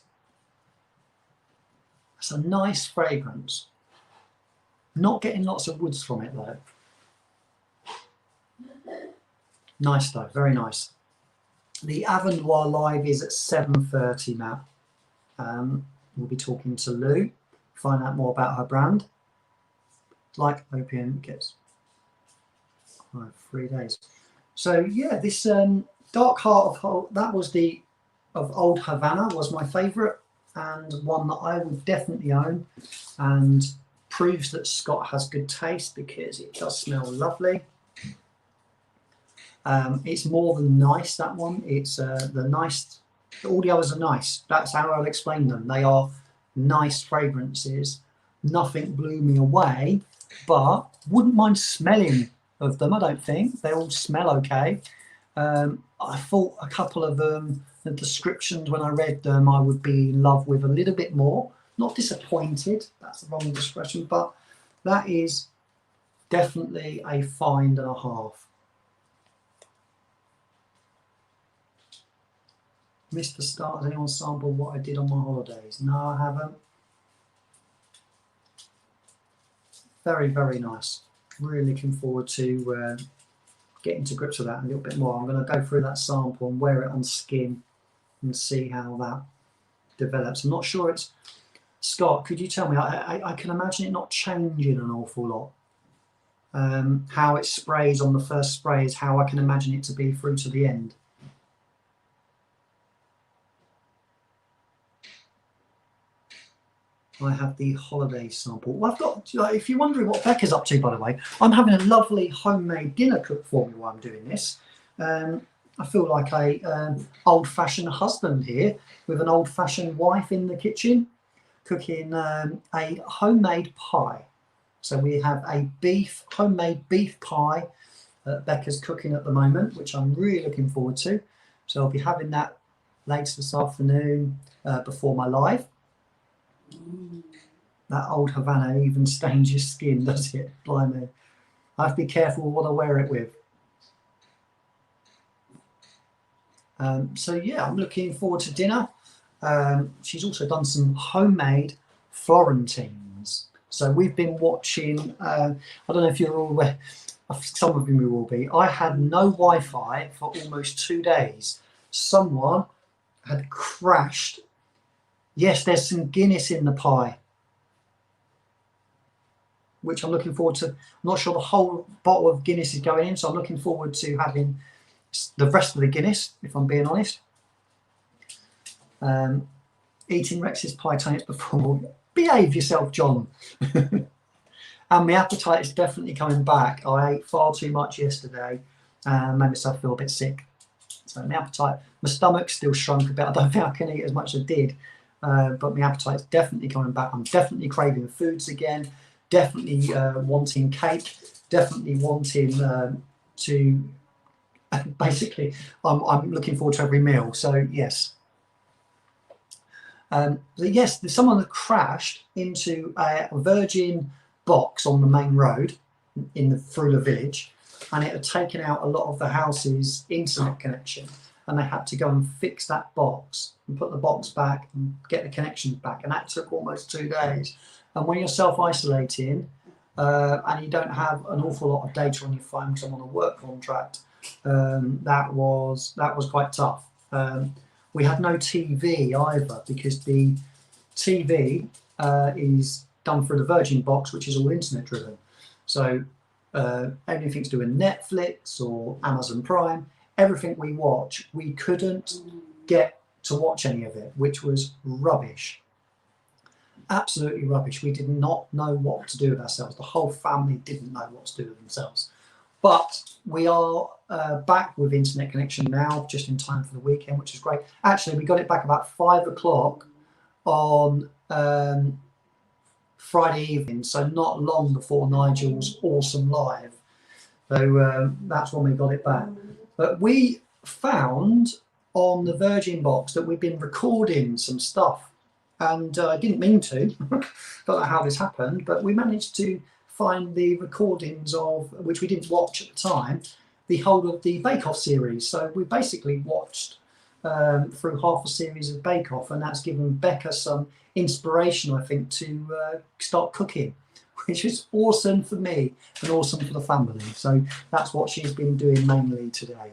That's a nice fragrance. Not getting lots of woods from it though. Nice though, very nice. The Avenoir live is at 7:30 now. We'll be talking to Lou, find out more about her brand. Like opium gets 3 days. So yeah, this Dark Heart of that was of Old Havana was my favourite and one that I would definitely own, and proves that Scott has good taste because it does smell lovely. It's more than nice, that one. It's the nice All the others are nice. That's how I'll explain them. They are nice fragrances. Nothing blew me away, but wouldn't mind smelling of them. I don't think they all smell okay. I thought a couple of them, the descriptions when I read them, I would be in love with a little bit more. Not disappointed, that's the wrong expression, but that is definitely a find and a half. Missed the start. Has anyone sampled what I did on my holidays? No, I haven't. Very, very nice. Really looking forward to getting to grips with that a little bit more. I'm going to go through that sample and wear it on skin and see how that develops. I'm not sure it's... Scott, could you tell me? I can imagine it not changing an awful lot. How it sprays on the first spray is how I can imagine it to be through to the end. I have the holiday sample. Well, I've got, if you're wondering what Becca's up to, by the way, I'm having a lovely homemade dinner cooked for me while I'm doing this. I feel like a old-fashioned husband here with an old-fashioned wife in the kitchen cooking a homemade pie. So we have a homemade beef pie that Becca's cooking at the moment, which I'm really looking forward to. So I'll be having that later this afternoon before my live. That old Havana even stains your skin, does it? Blimey. I have to be careful what I wear it with. So yeah, I'm looking forward to dinner. She's also done some homemade Florentines. So we've been watching, I don't know if you're all aware, some of you will be. I had no Wi-Fi for almost 2 days. Someone had crashed. Yes, there's some Guinness in the pie, which I'm looking forward to. I'm not sure the whole bottle of Guinness is going in, so I'm looking forward to having the rest of the Guinness, if I'm being honest. Eating Rex's pie taints before. Behave yourself, John. And my appetite is definitely coming back. I ate far too much yesterday and made myself feel a bit sick. So my appetite, my stomach's still shrunk a bit. I don't think I can eat as much as I did. But my appetite's definitely coming back. I'm definitely craving foods again. Definitely wanting cake. Definitely wanting to. Basically, I'm looking forward to every meal. So yes. Yes, there's someone that crashed into a Virgin box on the main road through the village, and it had taken out a lot of the house's internet connection. And they had to go and fix that box and put the box back and get the connections back. And that took almost 2 days. And when you're self-isolating and you don't have an awful lot of data on your phone because I'm on a work contract, that was quite tough. We had no TV either because the TV is done through the Virgin box, which is all internet driven. So anything to do with Netflix or Amazon Prime, everything we watch, we couldn't get to watch any of it, which was rubbish. Absolutely rubbish. We did not know what to do with ourselves. The whole family didn't know what to do with themselves. But we are back with internet connection now, just in time for the weekend, which is great. Actually, we got it back about 5 o'clock on Friday evening, so not long before Nigel's awesome live. So that's when we got it back. But we found on the Virgin box that we've been recording some stuff, and I didn't mean to. Don't know how this happened, but we managed to find the recordings of, which we didn't watch at the time, the whole of the Bake Off series. So we basically watched through half a series of Bake Off, and that's given Becca some inspiration, I think, to start cooking, which is awesome for me and awesome for the family. So that's what she's been doing mainly today.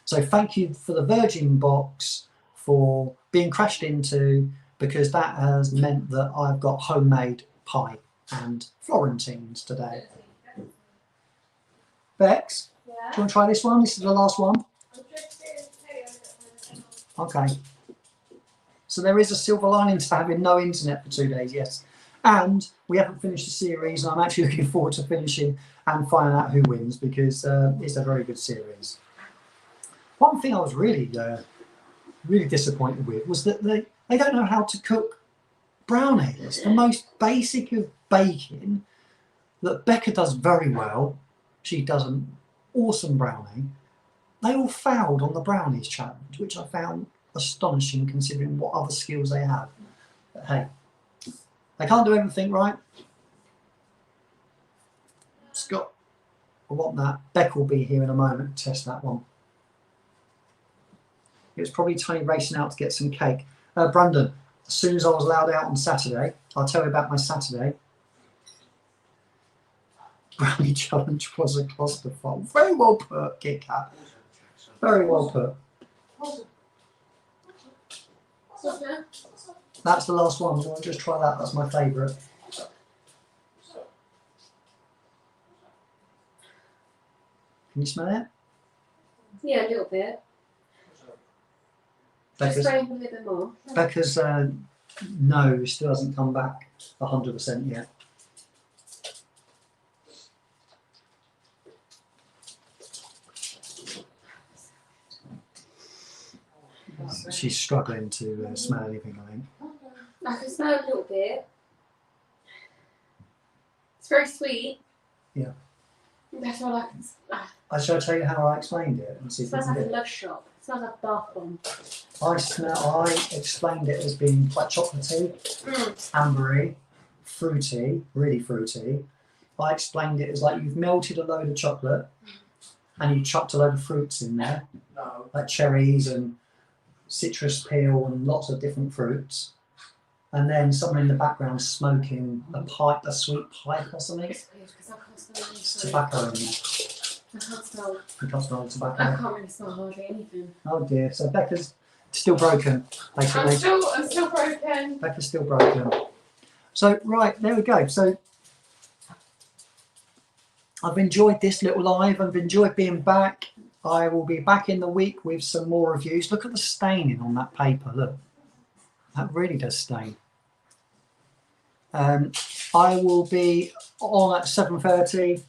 So thank you for the Virgin box for being crashed into, because that has meant that I've got homemade pie and Florentines today. Bex, do you want to try this one? This is the last one. Okay. So there is a silver lining to having no internet for 2 days, yes. And we haven't finished the series, and I'm actually looking forward to finishing and finding out who wins, because it's a very good series. One thing I was really really disappointed with was that they don't know how to cook brownies. The most basic of baking that Becca does very well. She does an awesome brownie. They all failed on the brownies challenge, which I found astonishing considering what other skills they have. But hey, they can't do everything right. Scott, I want that. Beck will be here in a moment to test that one. It was probably Tony racing out to get some cake. Brandon, as soon as I was allowed out on Saturday, I'll tell you about my Saturday. Brownie challenge was a clusterfuck. Very well put, Kit Kat. Very well put. That's the last one. So I'll just try that. That's my favourite. Can you smell it? Yeah, a little bit. Just spray a little bit more. Becca's nose still hasn't come back 100% yet. She's struggling to smell anything, I think. I can smell a little bit. It's very sweet. Yeah. That's all I can smell. Shall I tell you how I explained it? And see It if smells you like a can love shop. It smells like a bath bomb. I explained it as being quite chocolatey, ambery, fruity, really fruity. I explained it as like you've melted a load of chocolate and you chucked a load of fruits in there, like cherries and citrus peel and lots of different fruits. And then someone in the background smoking a sweet pipe or something. It's tobacco in there. I can't smell. You can't smell the tobacco. I can't really smell hardly anything. Oh dear, so Becca's still broken, basically. I'm still broken. Becca's still broken. So, right, there we go. So, I've enjoyed this little live. I've enjoyed being back. I will be back in the week with some more reviews. Look at the staining on that paper. Look, that really does stain. I will be on at 7:30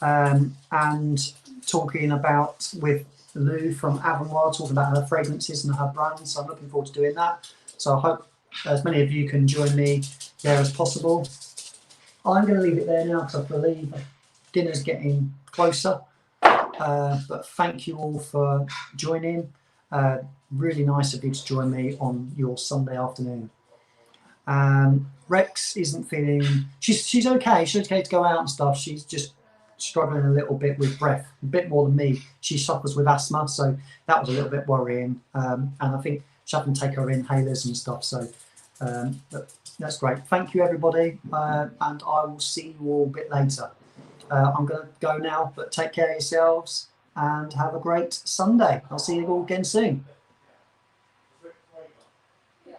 and talking about with Lou from Avonward, talking about her fragrances and her brands. So I'm looking forward to doing that. So I hope as many of you can join me there as possible. I'm going to leave it there now because I believe dinner's getting closer. But thank you all for joining. Really nice of you to join me on your Sunday afternoon. Rex isn't feeling. She's okay. She's okay to go out and stuff. She's just struggling a little bit with breath, a bit more than me. She suffers with asthma, so that was a little bit worrying. And I think she had to take her inhalers and stuff. So but that's great. Thank you, everybody, and I will see you all a bit later. I'm going to go now, but take care of yourselves and have a great Sunday. I'll see you all again soon.